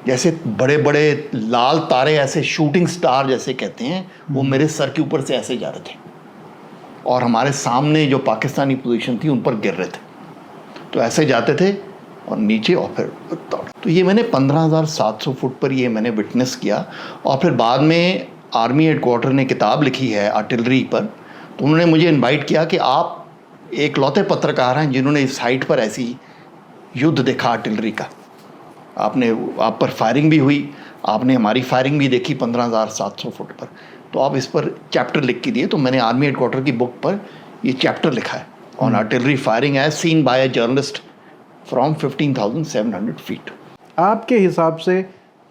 जैसे बड़े बड़े लाल तारे, ऐसे शूटिंग स्टार जैसे कहते हैं, वो मेरे सर के ऊपर से ऐसे जा रहे थे, और हमारे सामने जो पाकिस्तानी पोजीशन थी उन पर गिर रहे थे। तो ऐसे जाते थे और नीचे और फिर तो ये मैंने 15,700 फुट पर ये मैंने विटनेस किया। और फिर बाद में आर्मी हेडक्वार्टर ने किताब लिखी है आर्टिलरी पर, तो उन्होंने मुझे इनवाइट किया कि आप एक लौते पत्रकार हैं जिन्होंने इस हाइट पर ऐसी युद्ध देखा आर्टिलरी का, आप पर फायरिंग भी हुई, आपने हमारी फायरिंग भी देखी 15,700 फुट पर। तो आप इस पर चैप्टर लिख के दिए, तो मैंने आर्मी हेडक्वार्टर की बुक पर ये चैप्टर लिखा है on artillery firing as seen by a journalist from 15,700 feet. आपके हिसाब से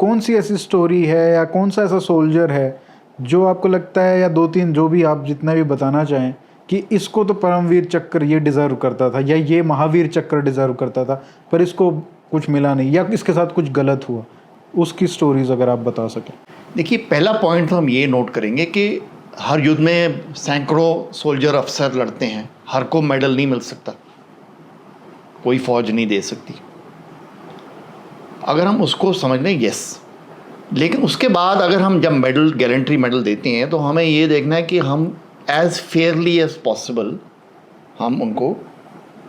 कौन सी ऐसी स्टोरी है या कौन सा ऐसा सोल्जर है जो आपको लगता है, या दो तीन जो भी आप जितना भी बताना चाहें, कि इसको तो परमवीर चक्र ये डिज़र्व करता था या ये महावीर चक्र डिज़र्व करता था, पर इसको कुछ मिला नहीं या इसके साथ कुछ गलत हुआ, उसकी स्टोरीज अगर आप बता सकें। देखिए, पहला पॉइंट तो हम ये नोट करेंगे कि हर युद्ध में सैकड़ों सोल्जर अफसर लड़ते हैं, हर को मेडल नहीं मिल सकता, कोई फौज नहीं दे सकती। अगर हम उसको समझ लें, यस, लेकिन उसके बाद अगर हम जब मेडल, गैलेंट्री मेडल देते हैं, तो हमें ये देखना है कि हम एज फेयरली एज पॉसिबल हम उनको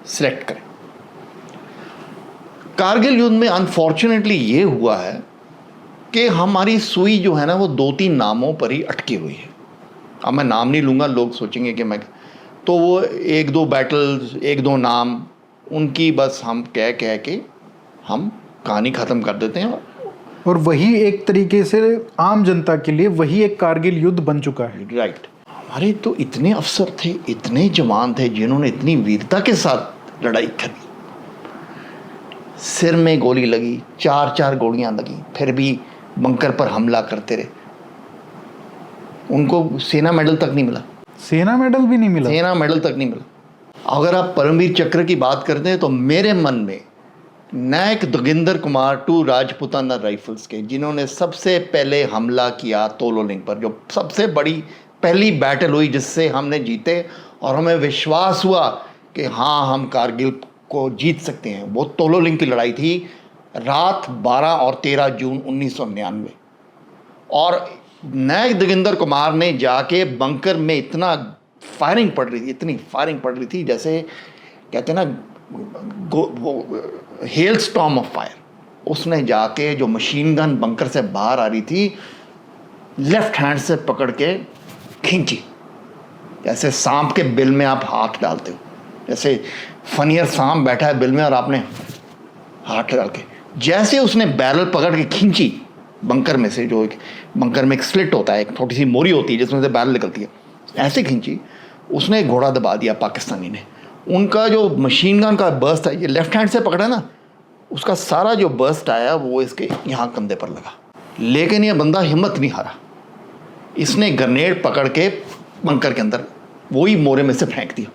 सिलेक्ट करें। कारगिल युद्ध में अनफॉर्चुनेटली ये हुआ है कि हमारी सुई जो है ना, वो 2-3 नामों पर ही अटकी हुई है। अब मैं नाम नहीं लूँगा, लोग सोचेंगे कि मैं, तो वो 1-2 बैटल्स, 1-2 नाम, उनकी बस हम कह के हम कहानी ख़त्म कर देते हैं। और वही एक तरीके से आम जनता के लिए वही एक कारगिल युद्ध बन चुका है। राइट। हमारे तो इतने अफसर थे, इतने जवान थे जिन्होंने इतनी वीरता के साथ लड़ाई करी। सिर में गोली लगी, 4-4 गोलियां लगी, फिर भी बंकर पर हमला करते रहे। उनको सेना मेडल तक नहीं मिला। सेना मेडल भी नहीं मिला। सेना मेडल तक नहीं मिला। अगर आप परमवीर चक्र की बात करते हैं, तो मेरे मन में नायक जोगिंदर कुमार 2 राजपुताना राइफल्स के, जिन्होंने सबसे पहले हमला किया तोलोलिंग पर, जो सबसे बड़ी पहली बैटल हुई जिससे हमने जीते और हमें विश्वास हुआ कि हाँ, हम कारगिल को जीत सकते हैं, वो तोलोलिंग की लड़ाई थी, रात 12 और 13 जून 1999। और नायक जोगिंदर कुमार ने जाके बंकर में इतना फायरिंग पड़ रही थी, इतनी फायरिंग पड़ रही थी, जैसे कहते हैं ना, हेल स्टॉर्म ऑफ फायर। उसने जाके जो मशीन गन बंकर से बाहर आ रही थी, लेफ्ट हैंड से पकड़ के खींची, जैसे सांप के बिल में आप हाथ डालते हो, जैसे फनियर सांप बैठा है बिल में और आपने हाथ डाल के, जैसे उसने बैरल पकड़ के खींची बंकर में से, जो एक बंकर में एक स्लिट होता है, एक छोटी सी मोरी होती है जिसमें से बैरल निकलती है, ऐसे खींची, उसने घोड़ा दबा दिया पाकिस्तानी ने। उनका जो मशीन गन का बर्स्ट है, ये लेफ्ट हैंड से पकड़ा ना, उसका सारा जो बर्स्ट आया वो इसके यहाँ कंधे पर लगा। लेकिन ये बंदा हिम्मत नहीं हारा, इसने ग्रेनेड पकड़ के बंकर के अंदर वही मोरे में से फेंक दिया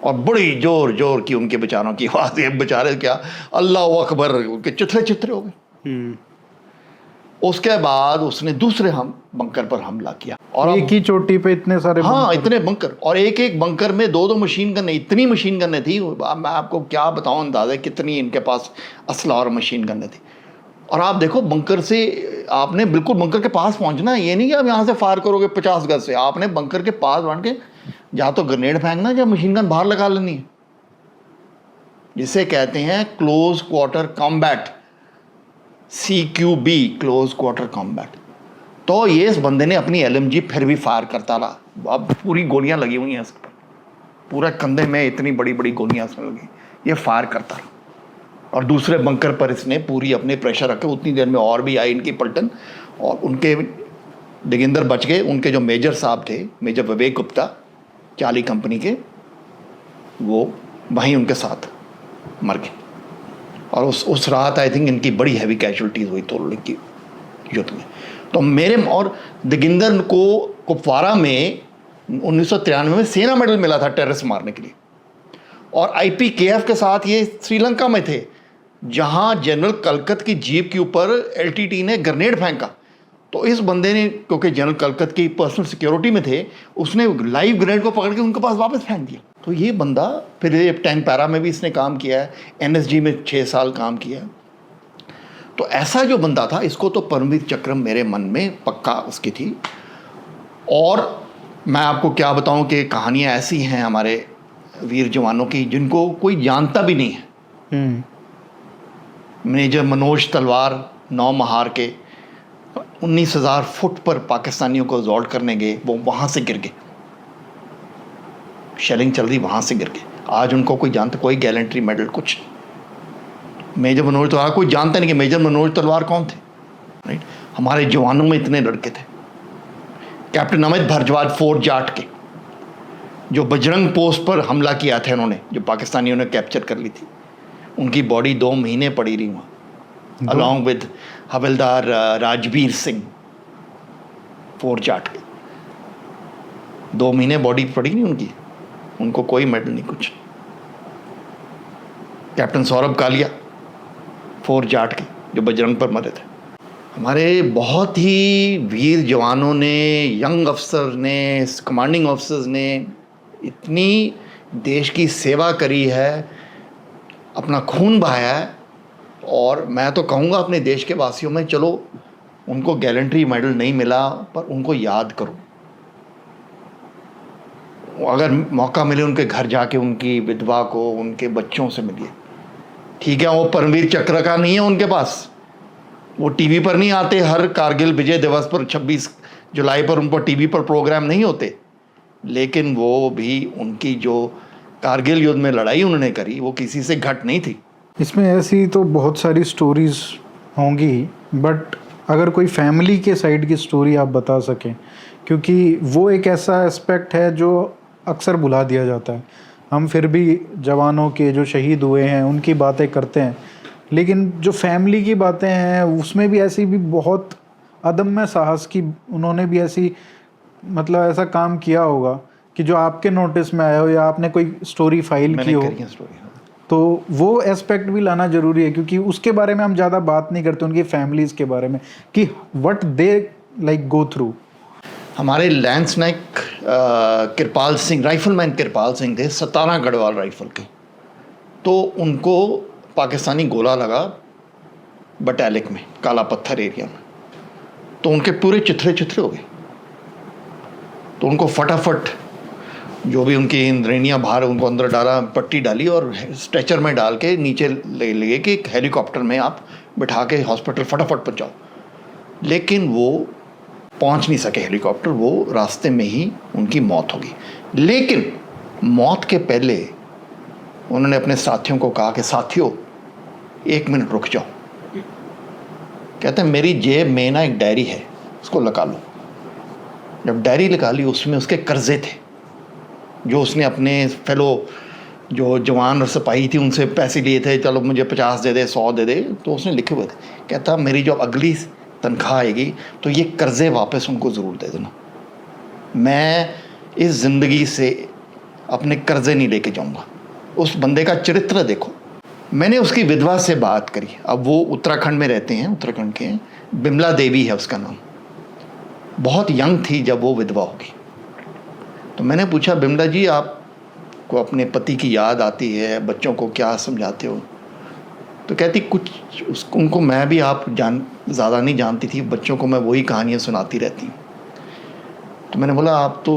और बड़ी जोर जोर की उनके बेचारों की आवाज़, ये बेचारे क्या अल्लाह अकबर, उनके चित्रे चित्रे हो गए। उसके बाद उसने दूसरे हम बंकर पर हमला किया और एक ही चोटी पे इतने सारे हाँ, इतने बंकर, और एक एक बंकर में 2-2 मशीन गन, इतनी मशीन गन्ने थी, मैं आपको क्या बताऊं अंदाज़ा कितनी इनके पास असला और मशीन गन्ने थी। और आप देखो, बंकर से आपने बिल्कुल बंकर के पास पहुंचना, ये नहीं कि आप यहाँ से फायर करोगे 50 गज से, आपने बंकर के पास पहुंच के या तो ग्रेनेड फेंकना या मशीन गन बाहर लगा लेनी है, जिसे कहते हैं close quarter combat, CQB, close quarter combat. तो ये इस बंदे ने अपनी LMG फिर भी फायर करता रहा, अब पूरी गोलियां लगी हुई हैं इस पर, पूरे कंधे में इतनी बड़ी बड़ी गोलियां इसमें लगी, ये फायर करता रहा। और दूसरे बंकर पर इसने पूरी अपने प्रेशर रखे। उतनी देर में और भी आई इनकी पलटन, और उनके जोगिंदर बच गए। उनके जो मेजर साहब थे, मेजर विवेक गुप्ता, चाली कंपनी के, वो वहीं उनके साथ मर गए। और उस रात आई थिंक इनकी बड़ी हैवी कैजुअल्टीज हुई तोलोलिंग की युद्ध में। तो मेरे और जोगिंदर को कुपवारा में 1993 में सेना मेडल मिला था टेररिस्ट मारने के लिए, और IPKF के साथ ये श्रीलंका में थे, जहां जनरल कलकत की जीप के ऊपर LTT ने ग्रेनेड फेंका। तो इस बंदे ने, क्योंकि जनरल कलकत की पर्सनल सिक्योरिटी में थे, उसने लाइव ग्रेनेड को पकड़ के उनके पास वापस फेंक दिया। तो ये बंदा फिर ये टैंक पैरा में भी इसने काम किया है, NSG में 6 साल काम किया है। तो ऐसा जो बंदा था, इसको तो परमवीर चक्र मेरे मन में पक्का उसकी थी। और मैं आपको क्या बताऊं कि कहानियां ऐसी हैं हमारे वीर जवानों की जिनको कोई जानता भी नहीं है। मेजर मनोज तलवार 9 महार के 19,000 फुट पर पाकिस्तानियों को असॉल्ट करने गए, वो वहाँ से गिर गए, शेलिंग चल रही, वहाँ से गिर गए। आज उनको कोई जानता, कोई गैलेंट्री मेडल कुछ। मेजर मनोज तलवार कोई जानता नहीं कि मेजर मनोज तलवार कौन थे, राइट। हमारे जवानों में इतने लड़के थे। कैप्टन अमित भारद्वाज फोर्ट जाट के, जो बजरंग पोस्ट पर हमला किया था उन्होंने, जो पाकिस्तानियों ने कैप्चर कर ली थी, उनकी बॉडी 2 महीने पड़ी रही वहाँ, along with havildar Rajveer Singh, fort Jat के। 2 महीने बॉडी पड़ी नहीं उनकी, उनको कोई मेडल नहीं, कुछ। कैप्टन सौरभ कालिया, फोर्ट जाट के, जो बजरंग पर मरे थे। हमारे बहुत ही वीर जवानों ने, यंग अफसर ने, कमांडिंग ऑफिसर्स ने इतनी देश की सेवा करी है, अपना खून बहाया है। और मैं तो कहूँगा अपने देश के वासियों में, चलो उनको गैलेंट्री मेडल नहीं मिला, पर उनको याद करो। अगर मौका मिले उनके घर जाके उनकी विधवा को, उनके बच्चों से मिलिए। ठीक है, वो परमवीर चक्र का नहीं है उनके पास, वो टीवी पर नहीं आते, हर कारगिल विजय दिवस पर 26 जुलाई पर उन पर टीवी पर प्रोग्राम नहीं होते, लेकिन वो भी उनकी जो कारगिल युद्ध में लड़ाई उन्होंने करी, वो किसी से घट नहीं थी। इसमें ऐसी तो बहुत सारी स्टोरीज होंगी, बट अगर कोई फैमिली के साइड की स्टोरी आप बता सकें, क्योंकि वो एक ऐसा एस्पेक्ट है जो अक्सर भुला दिया जाता है। हम फिर भी जवानों के जो शहीद हुए हैं उनकी बातें करते हैं, लेकिन जो फैमिली की बातें हैं उसमें भी ऐसी भी बहुत अदम्य साहस की उन्होंने भी ऐसी, मतलब ऐसा काम किया होगा कि जो आपके नोटिस में आया हो या आपने कोई स्टोरी फाइल की हो, तो वो एस्पेक्ट भी लाना ज़रूरी है, क्योंकि उसके बारे में हम ज़्यादा बात नहीं करते, उनकी फैमिलीज़ के बारे में कि what they like go through. हमारे लैंस नायक कृपाल सिंह, राइफलमैन कृपाल सिंह थे, 17 गढ़वाल राइफल के। तो उनको पाकिस्तानी गोला लगा बटालिक में, काला पत्थर एरिया में, तो उनके पूरे चिथड़े चिथड़े हो गए। तो उनको फटाफट जो भी उनकी इंद्रेनियाँ बाहर, उनको अंदर डाला, पट्टी डाली और स्ट्रेचर में डाल के नीचे ले गए कि एक हेलीकॉप्टर में आप बिठा के हॉस्पिटल फटाफट पहुँचाओ। लेकिन वो पहुँच नहीं सके हेलीकॉप्टर, वो रास्ते में ही उनकी मौत हो गई। लेकिन मौत के पहले उन्होंने अपने साथियों को कहा कि साथियों 1 मिनट रुक जाओ। कहते हैं मेरी जेब में ना एक डायरी है, उसको लगा लो। जब डायरी निकाली उसमें उसके कर्जे थे, जो उसने अपने फेलो जो जवान और सिपाही थी उनसे पैसे लिए थे, चलो मुझे 50 दे दे, 100 दे दे, तो उसने लिखे हुए थे। कहता मेरी जो अगली तनख्वाह आएगी तो ये कर्जे वापस उनको ज़रूर दे देना, मैं इस ज़िंदगी से अपने कर्जे नहीं लेके जाऊँगा। उस बंदे का चरित्र देखो। मैंने उसकी विधवा से बात करी, अब वो उत्तराखंड में रहते हैं, उत्तराखंड के हैं, बिमला देवी है उसका नाम। बहुत यंग थी जब वो विधवा होगी। तो मैंने पूछा, बिमला जी आपको अपने पति की याद आती है, बच्चों को क्या समझाते हो? तो कहती कुछ उनको मैं भी आप ज़्यादा नहीं जानती थी, बच्चों को मैं वही कहानियाँ सुनाती रहती हूँ। तो मैंने बोला आप तो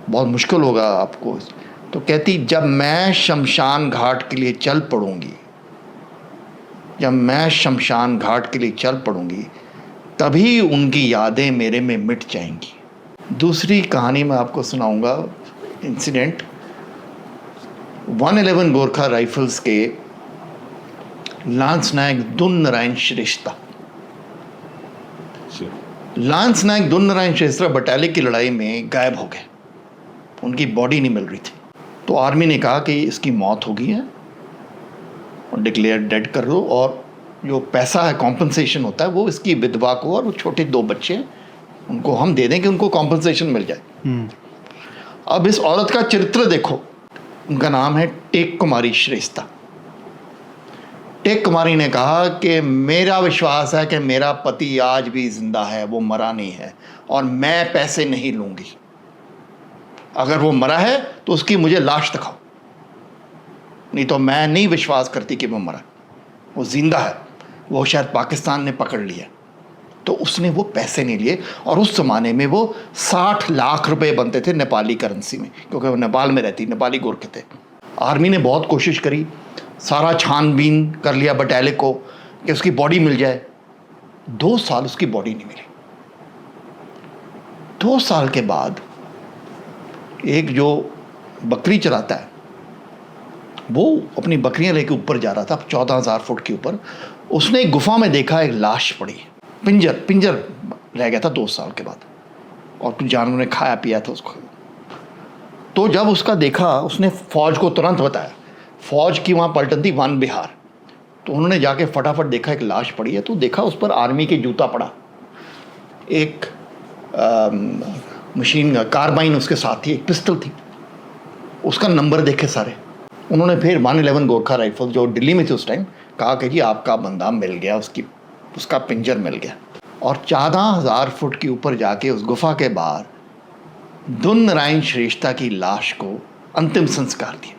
बहुत मुश्किल होगा आपको। तो कहती जब मैं शमशान घाट के लिए चल पड़ूँगी, जब मैं शमशान घाट के लिए चल पड़ूँगी तभी उनकी यादें मेरे में मिट जाएंगी। दूसरी कहानी मैं आपको सुनाऊंगा, इंसिडेंट 111 गोरखा राइफल्स के लांस नायक दुन नारायण श्रेष्ठा। लांस नायक दुन नारायण श्रेष्ठा बटालिक की लड़ाई में गायब हो गए, उनकी बॉडी नहीं मिल रही थी। तो आर्मी ने कहा कि इसकी मौत हो गई है और डिक्लेयर डेड कर दो, और जो पैसा है कॉम्पनसेशन होता है वो इसकी विधवा को और वो छोटे 2 बच्चे हैं उनको हम दे दें कि उनको कॉम्पनसेशन मिल जाए। अब इस औरत का चरित्र देखो, उनका नाम है टेक कुमारी श्रेष्ठा। टेक कुमारी ने कहा कि मेरा विश्वास है कि मेरा पति आज भी जिंदा है, वो मरा नहीं है, और मैं पैसे नहीं लूँगी। अगर वो मरा है तो उसकी मुझे लाश दिखाओ, नहीं तो मैं नहीं विश्वास करती कि वो मरा, वो जिंदा है, वो शायद पाकिस्तान ने पकड़ लिया। तो उसने वो पैसे नहीं लिए, और उस ज़माने में वो 60 लाख रुपए बनते थे नेपाली करेंसी में, क्योंकि वो नेपाल में रहती, नेपाली गोरखे थे। आर्मी ने बहुत कोशिश करी, सारा छानबीन कर लिया बटालिक को कि उसकी बॉडी मिल जाए। 2 साल उसकी बॉडी नहीं मिली। 2 साल के बाद एक जो बकरी चलाता है वो अपनी बकरियां लेके ऊपर जा रहा था 14,000 फुट के ऊपर। उसने एक गुफा में देखा एक लाश पड़ी है, पिंजर रह गया था 2 साल के बाद, और कुछ जानवरों ने खाया पिया था उसको। तो जब उसका देखा, उसने फौज को तुरंत बताया। फौज की वहाँ पलटन थी, वन बिहार। तो उन्होंने जाके फटाफट देखा एक लाश पड़ी है, तो देखा उस पर आर्मी के जूता पड़ा, एक मशीन कार्बाइन उसके साथ थी, एक पिस्टल थी, उसका नंबर देखे सारे। उन्होंने फिर 111 गोरखा राइफल जो दिल्ली में थी उस टाइम, कहा कि जी आपका बंदा मिल गया, उसका पिंजर मिल गया। और 14,000 फुट के ऊपर जाके उस गुफा के बाहर धुन नारायण श्रेष्ठा की लाश को अंतिम संस्कार दिया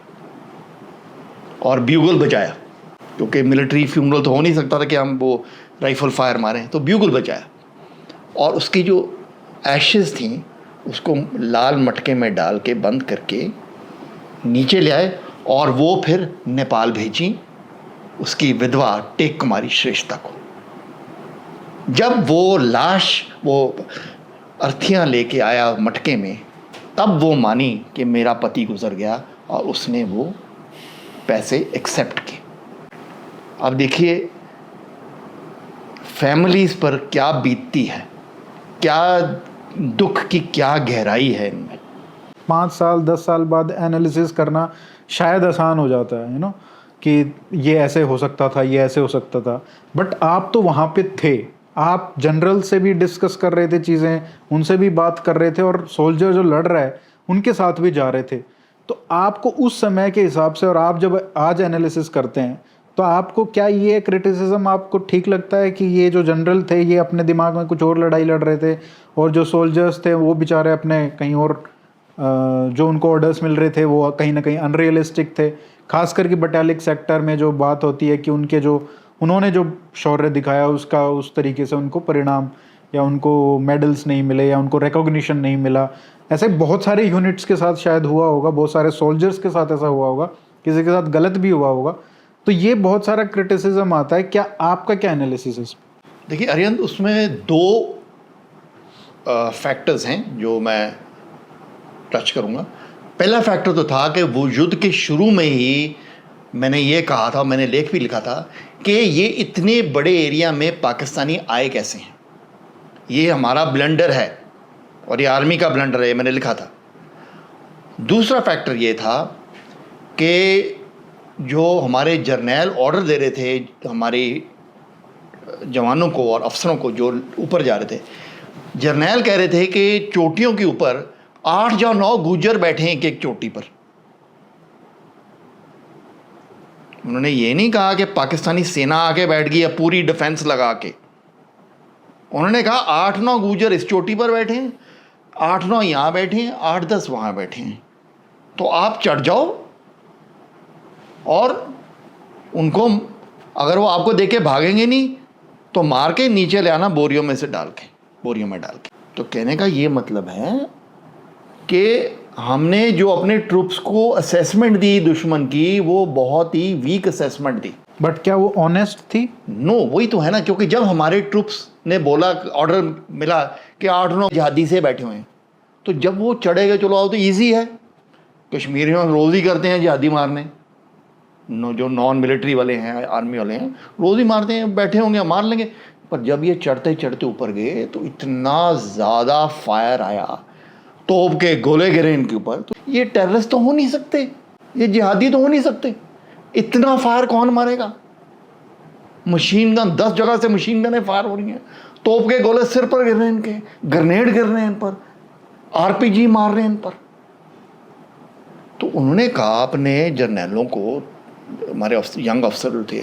और ब्यूगल बजाया, क्योंकि मिलिट्री फ्यूनरल तो हो नहीं सकता था कि हम वो राइफल फायर मारें, तो ब्यूगल बजाया। और उसकी जो एशेज़ थी उसको लाल मटके में डाल के बंद करके नीचे ले आए, और वो फिर नेपाल भेजी उसकी विधवा टेक कुमारी श्रेष्ठा को। जब वो लाश, वो अर्थियाँ लेके आया मटके में, तब वो मानी कि मेरा पति गुजर गया, और उसने वो पैसे एक्सेप्ट किए। अब देखिए फैमिलीज़ पर क्या बीतती है, क्या दुख की क्या गहराई है इनमें। 5 साल 10 साल बाद एनालिसिस करना शायद आसान हो जाता है, कि ये ऐसे हो सकता था, ये ऐसे हो सकता था, बट आप तो वहाँ पे थे, आप जनरल से भी डिस्कस कर रहे थे चीज़ें, उनसे भी बात कर रहे थे, और सोल्जर जो लड़ रहा है उनके साथ भी जा रहे थे। तो आपको उस समय के हिसाब से, और आप जब आज एनालिसिस करते हैं, तो आपको क्या ये क्रिटिसिज्म आपको ठीक लगता है कि ये जो जनरल थे ये अपने दिमाग में कुछ और लड़ाई लड़ रहे थे, और जो सोल्जर्स थे वो बेचारे अपने कहीं और, जो उनको ऑर्डर्स मिल रहे थे वो कहीं ना कहीं अनरियलिस्टिक थे। खास करके बटालिक सेक्टर में जो बात होती है कि उन्होंने जो शौर्य दिखाया उसका उस तरीके से उनको परिणाम, या उनको मेडल्स नहीं मिले, या उनको रिकॉग्निशन नहीं मिला। ऐसे बहुत सारे यूनिट्स के साथ शायद हुआ होगा, बहुत सारे सोल्जर्स के साथ ऐसा हुआ होगा, किसी के साथ गलत भी हुआ होगा। तो ये बहुत सारा क्रिटिसिज्म आता है। क्या आपका क्या एनालिसिस है? देखिए अरिहंत, उसमें 2 फैक्टर्स हैं जो मैं टच करूँगा। पहला फैक्टर तो था कि वो युद्ध के शुरू में ही मैंने ये कहा था, मैंने लेख भी लिखा था कि ये इतने बड़े एरिया में पाकिस्तानी आए कैसे हैं, ये हमारा ब्लंडर है, और ये आर्मी का ब्लंडर है, ये मैंने लिखा था। दूसरा फैक्टर ये था कि जो हमारे जर्नैल ऑर्डर दे रहे थे हमारे जवानों को और अफसरों को जो ऊपर जा रहे थे, जर्नैल कह रहे थे कि चोटियों के ऊपर 8 या 9 गुज्जर बैठे हैं एक चोटी पर। उन्होंने ये नहीं कहा कि पाकिस्तानी सेना आके बैठ गई या पूरी डिफेंस लगा के। उन्होंने कहा 8-9 गुज्जर इस चोटी पर बैठे हैं, 8-9 यहाँ बैठे हैं, 8-10 वहाँ बैठे हैं, तो आप चढ़ जाओ और उनको, अगर वो आपको देख के भागेंगे नहीं तो मार के नीचे ले आना बोरियों में डाल के। तो कहने का ये मतलब है कि हमने जो अपने ट्रूप्स को असेसमेंट दी दुश्मन की, वो बहुत ही वीक असेसमेंट दी। बट क्या वो ऑनेस्ट थी? नो, वही तो है ना, क्योंकि जब हमारे ट्रूप्स ने बोला, ऑर्डर मिला कि 8-9 जिहादी से बैठे हुए हैं, तो जब वो चढ़े गए, चलो आओ तो ईजी है, कश्मीर में रोज़ ही करते हैं जिहादी मारने, जो नॉन मिलिट्री वाले हैं, आर्मी वाले हैं, रोज़ ही मारते हैं, बैठे होंगे मार लेंगे। पर जब ये चढ़ते चढ़ते ऊपर गए तो इतना ज़्यादा फायर आया, तोप के गोले गिरे इनके ऊपर, तो ये टेररिस्ट तो हो नहीं सकते, ये जिहादी तो हो नहीं सकते, इतना फायर कौन मारेगा। मशीन गन 10 जगह से मशीन गनें फायर हो रही हैं, तोप के गोले सिर पर गिर रहे हैं इनके, ग्रेनेड गिर रहे हैं इन पर, आरपीजी मार रहे हैं इन पर। तो उन्होंने कहा अपने जर्नैलों को, हमारे यंग अफसर थे,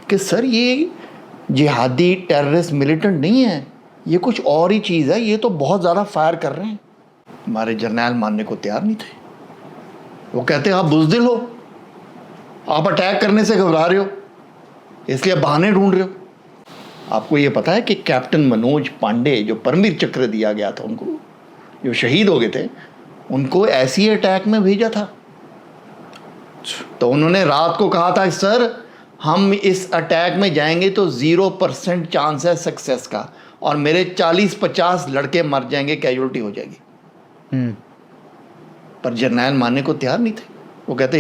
कि सर ये जिहादी टेररिस्ट मिलिटेंट नहीं है, ये कुछ और ही चीज़ है, ये तो बहुत ज़्यादा फायर कर रहे हैं। हमारे जर्नैल मानने को तैयार नहीं थे। वो कहते आप बुज़दिल हो, आप अटैक करने से घबरा रहे हो, इसलिए बहाने ढूंढ रहे हो। आपको ये पता है कि कैप्टन मनोज पांडे, जो परमवीर चक्र दिया गया था उनको, जो शहीद हो गए थे, उनको ऐसी अटैक में भेजा था। तो उन्होंने रात को कहा था सर हम इस अटैक में जाएंगे तो 0% चांस है सक्सेस का, और मेरे 40-50 लड़के मर जाएंगे, कैजुअल्टी हो जाएगी। पर जर्नैल मानने को तैयार नहीं थे। वो कहते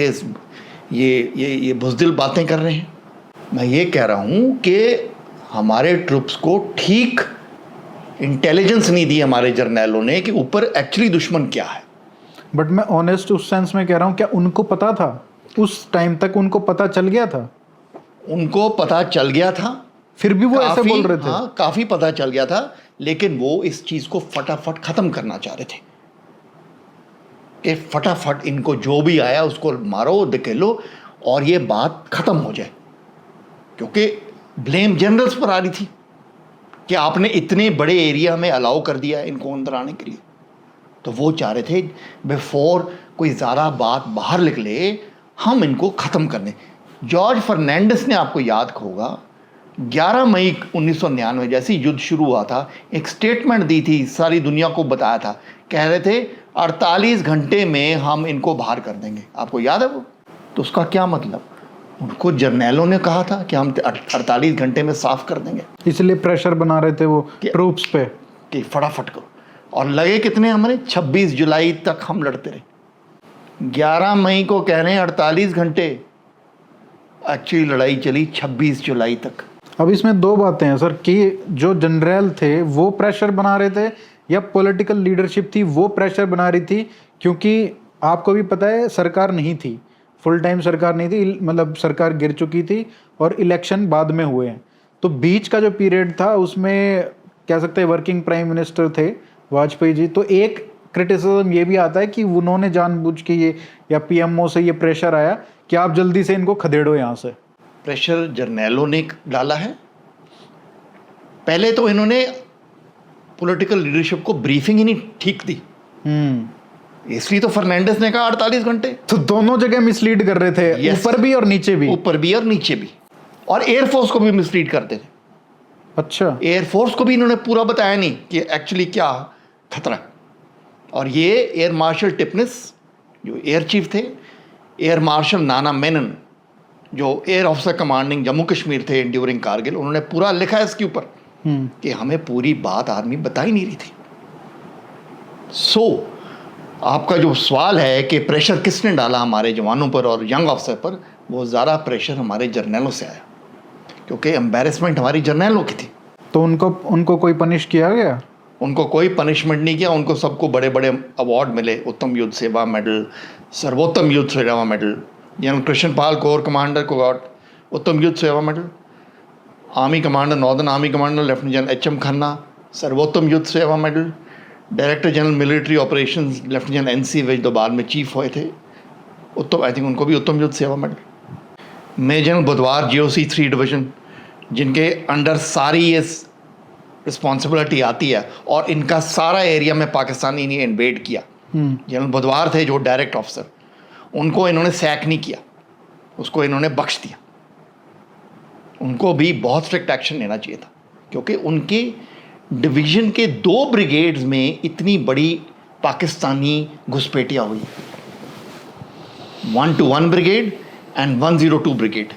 ये बुज़दिल बातें कर रहे हैं। मैं ये कह रहा हूँ कि हमारे ट्रुप्स को ठीक इंटेलिजेंस नहीं दी हमारे जर्नैलों ने कि ऊपर एक्चुअली दुश्मन क्या है। बट मैं ऑनेस्ट उस सेंस में कह रहा हूँ, क्या उनको पता था उस टाइम तक? उनको पता चल गया था? उनको पता चल गया था, फिर भी वो ऐसे बोल रहे थे? हाँ, काफ़ी पता चल गया था, लेकिन वो इस चीज़ को फटाफट ख़त्म करना चाह रहे थे कि फटाफट इनको जो भी आया उसको मारो, धकेलो और ये बात ख़त्म हो जाए, क्योंकि ब्लेम जनरल्स पर आ रही थी कि आपने इतने बड़े एरिया में अलाउ कर दिया है इनको अंदर आने के लिए। तो वो चाह रहे थे बिफोर कोई ज़्यादा बात बाहर निकले हम इनको ख़त्म कर दें। जॉर्ज फर्नांडिस ने, आपको याद होगा, 11 मई 1999 जैसे युद्ध शुरू हुआ था, एक स्टेटमेंट दी थी, सारी दुनिया को बताया था, कह रहे थे 48 घंटे में हम इनको बाहर कर देंगे। आपको याद है वो? तो उसका क्या मतलब? उनको जर्नैलों ने कहा था कि हम 48 घंटे में साफ कर देंगे, इसलिए प्रेशर बना रहे थे वो ट्रूप्स पे कि फटाफट करो। और लगे कितने हमारे? 26 जुलाई तक हम लड़ते रहे। 11 मई को कह रहे हैं 48 घंटे, एक्चुअली लड़ाई चली 26 जुलाई तक। अब इसमें दो बातें हैं सर, कि जो जनरल थे वो प्रेशर बना रहे थे या पॉलिटिकल लीडरशिप थी वो प्रेशर बना रही थी? क्योंकि आपको भी पता है सरकार नहीं थी, फुल टाइम सरकार नहीं थी, मतलब सरकार गिर चुकी थी और इलेक्शन बाद में हुए हैं। तो बीच का जो पीरियड था उसमें कह सकते हैं वर्किंग प्राइम मिनिस्टर थे वाजपेयी जी। तो एक क्रिटिसिज्म ये भी आता है कि उन्होंने जानबूझ के ये, या पीएमओ से ये प्रेशर आया कि आप जल्दी से इनको खदेड़ो यहाँ से। प्रेशर जर्नैलों ने डाला है। पहले तो इन्होंने पॉलिटिकल लीडरशिप को ब्रीफिंग ही नहीं ठीक दी, इसलिए तो फर्नांडिस ने कहा 48 घंटे। तो दोनों जगह मिसलीड कर रहे थे, ऊपर भी और नीचे भी। ऊपर भी और नीचे भी, और एयरफोर्स को भी मिसलीड करते थे। अच्छा, एयरफोर्स को भी इन्होंने पूरा बताया नहीं कि एक्चुअली क्या खतरा। और ये एयर मार्शल टिपनिस जो एयर चीफ थे, एयर मार्शल नाना मेनन जो air officer commanding Jammu Kashmir थे ड्यूरिंग कारगिल, उन्होंने पूरा लिखा है इसके ऊपर कि हमें पूरी बात आर्मी बता ही नहीं रही थी। सो आपका जो सवाल है कि प्रेशर किसने डाला हमारे जवानों पर और यंग ऑफिसर पर, वो ज़्यादा प्रेशर हमारे जर्नैलों से आया, क्योंकि एम्बेरसमेंट हमारी जर्नैलों की थी। तो उनको कोई पनिश किया गया? उनको कोई पनिशमेंट नहीं किया। उनको सबको बड़े बड़े अवार्ड मिले, उत्तम Yudh Seva medal, Sarvottam Yudh Seva medal. General Krishnapal corps commander को got Uttam Yudh Seva medal, army commander northern army commander lieutenant general H M. Khanna Sarvottam Yudh Seva medal, director general military operations lieutenant general N C. Vij जो बाद में चीफ हुए थे, उत्तम, आई थिंक उनको भी उत्तम Yudh Seva medal. Major general बुधवार GOC 3 डिवीज़न, जिनके अंडर सारी ये रिस्पॉन्सिबिलिटी आती है और इनका सारा एरिया में पाकिस्तानी ने इन्वेड किया। जनरल बुधवार थे जो डायरेक्ट ऑफिसर, उनको इन्होंने सैक नहीं किया, उसको इन्होंने बख्श दिया। उनको भी बहुत स्ट्रिक्ट एक्शन लेना चाहिए था, क्योंकि उनके डिवीज़न के 2 ब्रिगेड्स में इतनी बड़ी पाकिस्तानी घुसपैठियाँ हुई, 121 ब्रिगेड एंड 102 ब्रिगेड,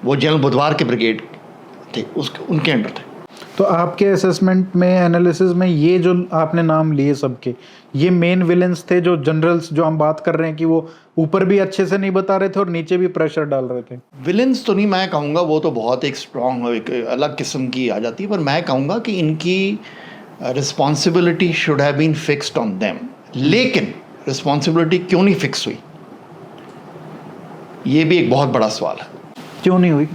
वो जनरल बुधवार के ब्रिगेड थे, उनके अंडर थे। तो आपके असेसमेंट में, एनालिसिस में, ये जो आपने नाम लिए सबके, ये मेन विलेंस थे जो जनरल्स जो हम बात कर रहे हैं कि वो ऊपर भी अच्छे से नहीं बता रहे थे और नीचे भी प्रेशर डाल रहे थे? विलेंस तो नहीं मैं कहूँगा, वो तो बहुत एक स्ट्रॉन्ग, एक अलग किस्म की आ जाती है, पर मैं कहूँगा कि इनकी responsibility should have been fixed on them. लेकिन रिस्पॉन्सिबिलिटी क्यों नहीं फिक्स हुई, ये भी एक बहुत बड़ा सवाल है। क्यों नहीं हुई?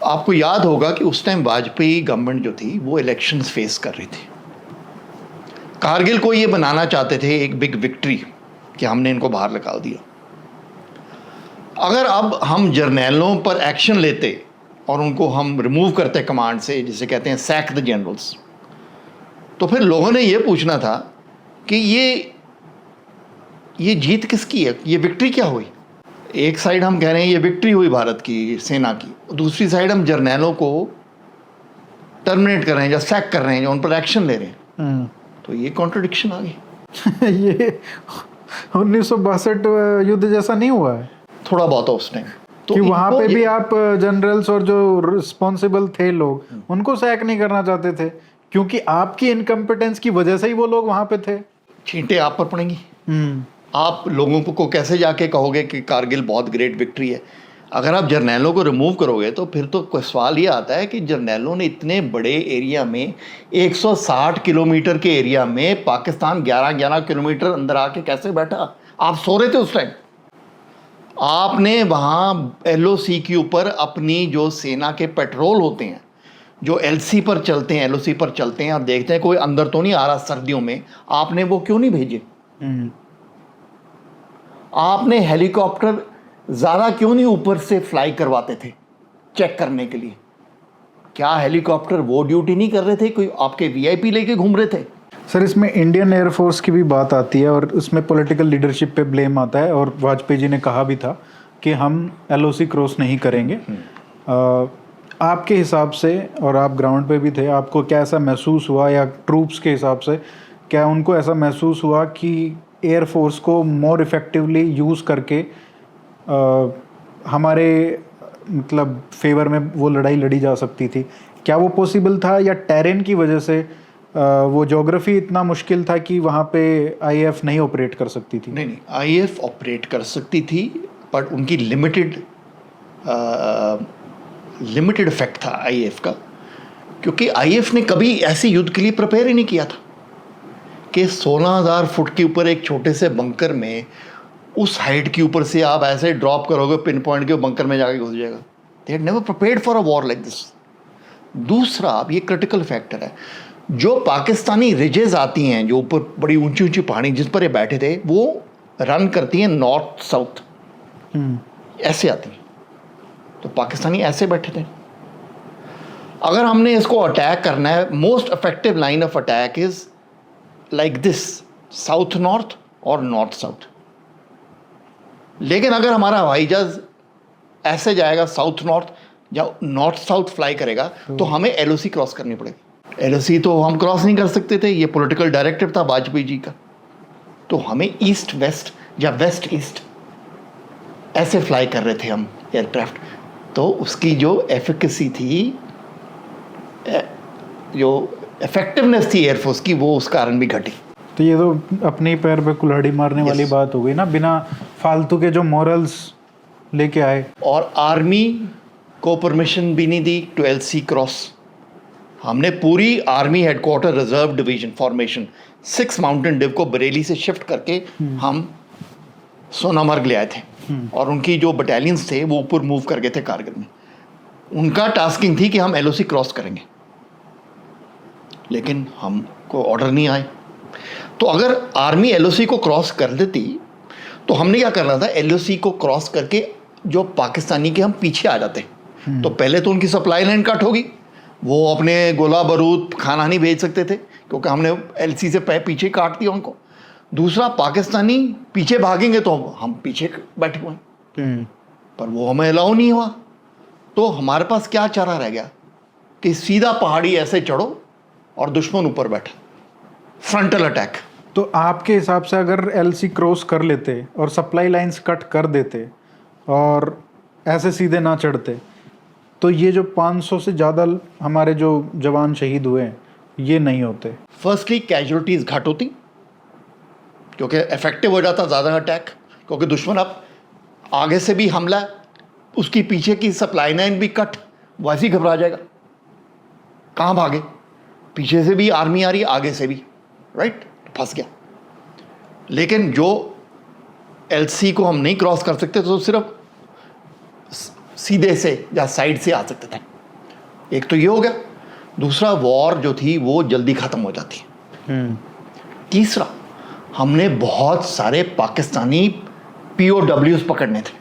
आपको याद होगा कि उस टाइम वाजपेयी गवर्नमेंट जो थी वो इलेक्शंस फेस कर रही थी। कारगिल को ये बनाना चाहते थे एक बिग विक्ट्री कि हमने इनको बाहर निकाल दिया। अगर अब हम जर्नैलों पर एक्शन लेते और उनको हम रिमूव करते कमांड से, जिसे कहते हैं सैक द जनरल्स, तो फिर लोगों ने ये पूछना था कि ये जीत किसकी है, ये विक्ट्री क्या हुई। एक साइड हम कह रहे हैं ये विक्ट्री हुई भारत की सेना की, दूसरी साइड हम जर्नैलों को टर्मिनेट कर रहे हैं या सैक कर रहे हैं, जो उन पर एक्शन ले रहे हैं। तो ये कॉन्ट्रडिक्शन आ गई। ये 1962 युद्ध जैसा नहीं हुआ है? थोड़ा बहुत उस टाइम तो कि वहाँ पे भी आप जनरल्स और जो रिस्पॉन्सिबल थे लोग उनको सैक नहीं करना चाहते थे, क्योंकि आपकी इनकम्पिटेंस की वजह से ही वो लोग वहाँ पे थे। छींटे आप पर पड़ेंगी, आप लोगों को कैसे जाके कहोगे कि कारगिल बहुत ग्रेट विक्ट्री है? अगर आप जर्नैलों को रिमूव करोगे तो फिर तो कोई सवाल ये आता है कि जर्नैलों ने इतने बड़े एरिया में 160 किलोमीटर के एरिया में पाकिस्तान 11-11 किलोमीटर अंदर आके कैसे बैठा? आप सो रहे थे उस टाइम। आपने वहाँ LOC के ऊपर अपनी जो सेना के पेट्रोल होते हैं जो LC पर चलते हैं, LOC पर चलते हैं और देखते हैं कोई अंदर तो नहीं आ रहा सर्दियों में, आपने वो क्यों नहीं भेजे? आपने हेलीकॉप्टर ज़्यादा क्यों नहीं ऊपर से फ्लाई करवाते थे चेक करने के लिए? क्या हेलीकॉप्टर वो ड्यूटी नहीं कर रहे थे? कोई आपके VIP लेके घूम रहे थे? सर इसमें इंडियन एयरफोर्स की भी बात आती है और उसमें पॉलिटिकल लीडरशिप पे ब्लेम आता है और वाजपेयी जी ने कहा भी था कि हम LOC क्रॉस नहीं करेंगे। आपके हिसाब से, और आप ग्राउंड पे भी थे, आपको क्या ऐसा महसूस हुआ या ट्रूप्स के हिसाब से क्या उनको ऐसा महसूस हुआ कि एयरफोर्स को मोर इफ़ेक्टिवली यूज़ करके हमारे मतलब फेवर में वो लड़ाई लड़ी जा सकती थी? क्या वो पॉसिबल था या टेरेन की वजह से वो ज्योग्राफी इतना मुश्किल था कि वहाँ पे IAF नहीं ऑपरेट कर सकती थी? नहीं, IAF ऑपरेट कर सकती थी बट उनकी लिमिटेड इफेक्ट था IAF का, क्योंकि IAF ने कभी ऐसे युद्ध के लिए प्रिपेयर ही नहीं किया था कि 16,000 फुट के ऊपर एक छोटे से बंकर में उस हाइट के ऊपर से आप ऐसे ड्रॉप करोगे पिन पॉइंट के बंकर में जाके घुस जाएगा। They had never prepared for a war like this. दूसरा, अब ये क्रिटिकल फैक्टर है, जो पाकिस्तानी रिजेस आती हैं जो ऊपर बड़ी ऊंची ऊंची पहाड़ी जिस पर ये बैठे थे, वो रन करती हैं नॉर्थ साउथ, ऐसे आती हैं। तो पाकिस्तानी ऐसे बैठे थे। अगर हमने इसको अटैक करना है, most effective line of attack is like this, south north और नॉर्थ साउथ। लेकिन अगर हमारा हवाई जहाज ऐसे जाएगा साउथ नॉर्थ या नॉर्थ साउथ फ्लाई करेगा तो हमें LOC क्रॉस करनी पड़ेगी। LOC तो हम क्रॉस नहीं कर सकते थे, ये पॉलिटिकल डायरेक्टिव था वाजपेयी जी का। तो हमें ईस्ट वेस्ट या वेस्ट ईस्ट ऐसे फ्लाई कर रहे थे हम एयरक्राफ्ट। तो उसकी जो एफिकेसी थी, जो इफेक्टिवनेस थी एयरफोर्स की, वो उस कारण भी घटी। तो ये तो अपने पैर पे कुल्हाड़ी मारने वाली बात हो गई ना, बिना फालतू के जो मॉरल्स लेके आए। और आर्मी को परमिशन भी नहीं दी टू LC क्रॉस। हमने पूरी army headquarter reserve division formation 6 mountain div को बरेली से शिफ्ट करके हम सोनामर्ग ले आए थे और उनकी जो बटालियंस थे वो ऊपर मूव कर गए थे कारगिल में। उनका टास्किंग थी कि हम LOC क्रॉस करेंगे, लेकिन हमको ऑर्डर नहीं आए। तो अगर आर्मी LOC को क्रॉस कर देती तो हमने क्या करना था, LOC को क्रॉस करके जो पाकिस्तानी के हम पीछे आ जाते। तो पहले तो उनकी सप्लाई लाइन कट होगी, वो अपने गोला बारूद खाना नहीं भेज सकते थे क्योंकि हमने LC से पीछे काट दिया उनको। दूसरा, पाकिस्तानी पीछे भागेंगे तो हम पीछे बैठे हुए हैं, पर वो हमें अलाउ नहीं हुआ। तो हमारे पास क्या चारा रह गया कि सीधा पहाड़ी ऐसे चढ़ो और दुश्मन ऊपर बैठा, फ्रंटल अटैक। तो आपके हिसाब से अगर LC क्रॉस कर लेते और सप्लाई लाइंस कट कर देते और ऐसे सीधे ना चढ़ते तो ये जो 500 से ज़्यादा हमारे जो जवान शहीद हुए हैं ये नहीं होते। फर्स्टली कैजुअलिटीज़ घट होती क्योंकि इफेक्टिव हो जाता ज़्यादा अटैक, क्योंकि दुश्मन अब आगे से भी हमला, उसकी पीछे की सप्लाई लाइन भी कट, वैसे ही घबरा जाएगा, कहाँ भागे, पीछे से भी आर्मी आ रही है, आगे से भी, राइट, फंस गया। लेकिन जो LC को हम नहीं क्रॉस कर सकते तो सिर्फ सीधे से या साइड से आ सकते थे। एक तो ये हो गया। दूसरा, वॉर जो थी वो जल्दी ख़त्म हो जाती है। तीसरा, हमने बहुत सारे पाकिस्तानी POWs पकड़ने थे,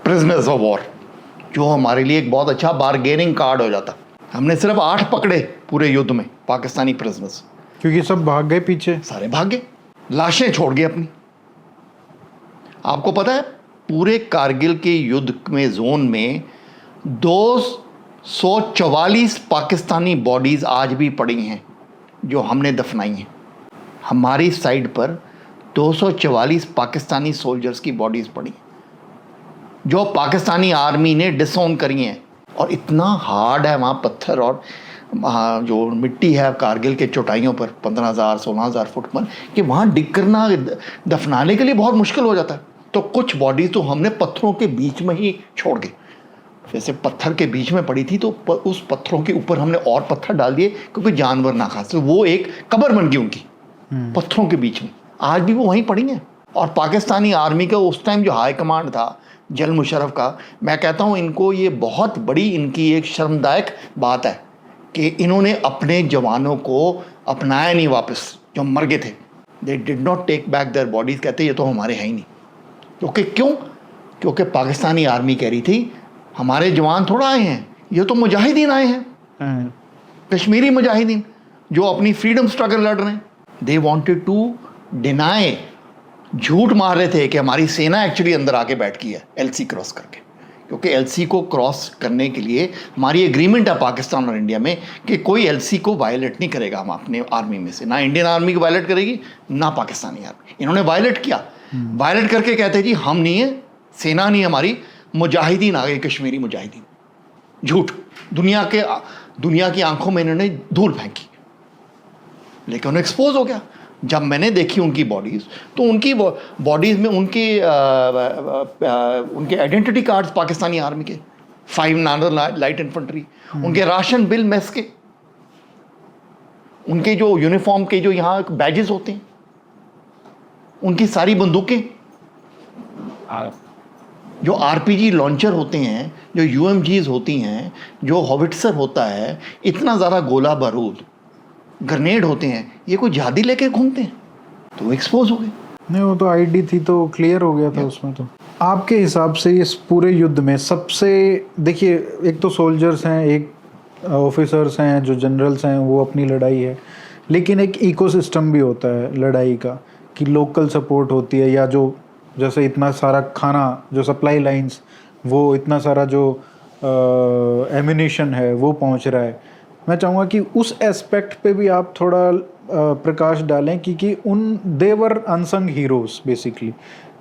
प्रिजनर्स ऑफ वॉर, जो हमारे लिए एक बहुत अच्छा बारगेनिंग कार्ड हो जाता। हमने सिर्फ 8 पकड़े पूरे युद्ध में पाकिस्तानी प्रिजनर्स, क्योंकि सब भाग गए पीछे, सारे भाग गए, लाशें छोड़ गए अपनी। आपको पता है पूरे कारगिल के युद्ध में जोन में 244 पाकिस्तानी बॉडीज़ आज भी पड़ी हैं जो हमने दफनाई हैं। हमारी साइड पर 244 पाकिस्तानी सोल्जर्स की बॉडीज़ पड़ी जो पाकिस्तानी आर्मी ने डिसऑन करी हैं। और इतना हार्ड है वहाँ पत्थर, और वहाँ जो मिट्टी है कारगिल के चौटाइयों पर 15,000 16,000 फुट पर, कि वहाँ डिग करना दफनाने के लिए बहुत मुश्किल हो जाता है। तो कुछ बॉडीज तो हमने पत्थरों के बीच में ही छोड़ गए। जैसे पत्थर के बीच में पड़ी थी तो उस पत्थरों के ऊपर हमने और पत्थर डाल दिए क्योंकि जानवर ना खा सके। वो एक कब्र बन गई उनकी पत्थरों के बीच में। आज भी वो वहीं पड़ी हैं। और पाकिस्तानी आर्मी का उस टाइम जो हाई कमांड था जनरल मुशर्रफ का, मैं कहता हूँ इनको ये बहुत बड़ी इनकी एक शर्मदायक बात है कि इन्होंने अपने जवानों को अपनाया नहीं वापस जो मर गए थे। They did not take back their bodies. कहते ये तो हमारे हैं ही नहीं। क्योंकि पाकिस्तानी आर्मी कह रही थी हमारे जवान थोड़ा आए हैं, ये तो मुजाहिदीन आए हैं, कश्मीरी मुजाहिदीन जो अपनी फ्रीडम स्ट्रगल लड़ रहे हैं। दे वांटेड टू डिनाई, झूठ मार रहे थे कि हमारी सेना एक्चुअली अंदर आके बैठ गई है एलसी क्रॉस करके। क्योंकि एलसी को क्रॉस करने के लिए हमारी एग्रीमेंट है पाकिस्तान और इंडिया में कि कोई एलसी को वायलेट नहीं करेगा। हम अपने आर्मी में से ना इंडियन आर्मी को वायलेट करेगी ना पाकिस्तानी आर्मी। इन्होंने वायलेट किया। वायलेट करके कहते जी हम नहीं है, सेना नहीं हमारी, मुजाहिदीन आ गए, कश्मीरी मुजाहिदीन। झूठ। दुनिया की आंखों में इन्होंने धूल फेंकी, लेकिन उन्हें एक्सपोज हो गया। जब मैंने देखी उनकी बॉडीज़ तो उनकी बॉडीज़ में उनके आइडेंटिटी कार्ड्स पाकिस्तानी आर्मी के, 5 नॉर्दर्न लाइट इन्फेंट्री, उनके राशन बिल मेस के, उनके जो यूनिफॉर्म के जो यहाँ बैजेस होते हैं, उनकी सारी बंदूकें, जो आरपीजी लॉन्चर होते हैं, जो यूएमजीज होती हैं, जो हॉविट्सर होता है, इतना ज़्यादा गोला बारूद, ग्रेनेड होते हैं, ये कोई जहादी लेके घूमते हैं। तो वो एक्सपोज हो गए। नहीं, वो तो आईडी थी तो क्लियर हो गया था उसमें। तो आपके हिसाब से इस पूरे युद्ध में सबसे, देखिए एक तो सोल्जर्स हैं, एक ऑफिसर्स हैं, जो जनरल्स हैं, वो अपनी लड़ाई है, लेकिन एक इकोसिस्टम भी होता है लड़ाई का कि लोकल सपोर्ट होती है, या जो जैसे इतना सारा खाना, जो सप्लाई लाइंस, वो इतना सारा जो एम्यूनिशन है वो पहुंच रहा है। मैं चाहूँगा कि उस एस्पेक्ट पे भी आप थोड़ा प्रकाश डालें कि देवर अनसंग हीरोज बेसिकली,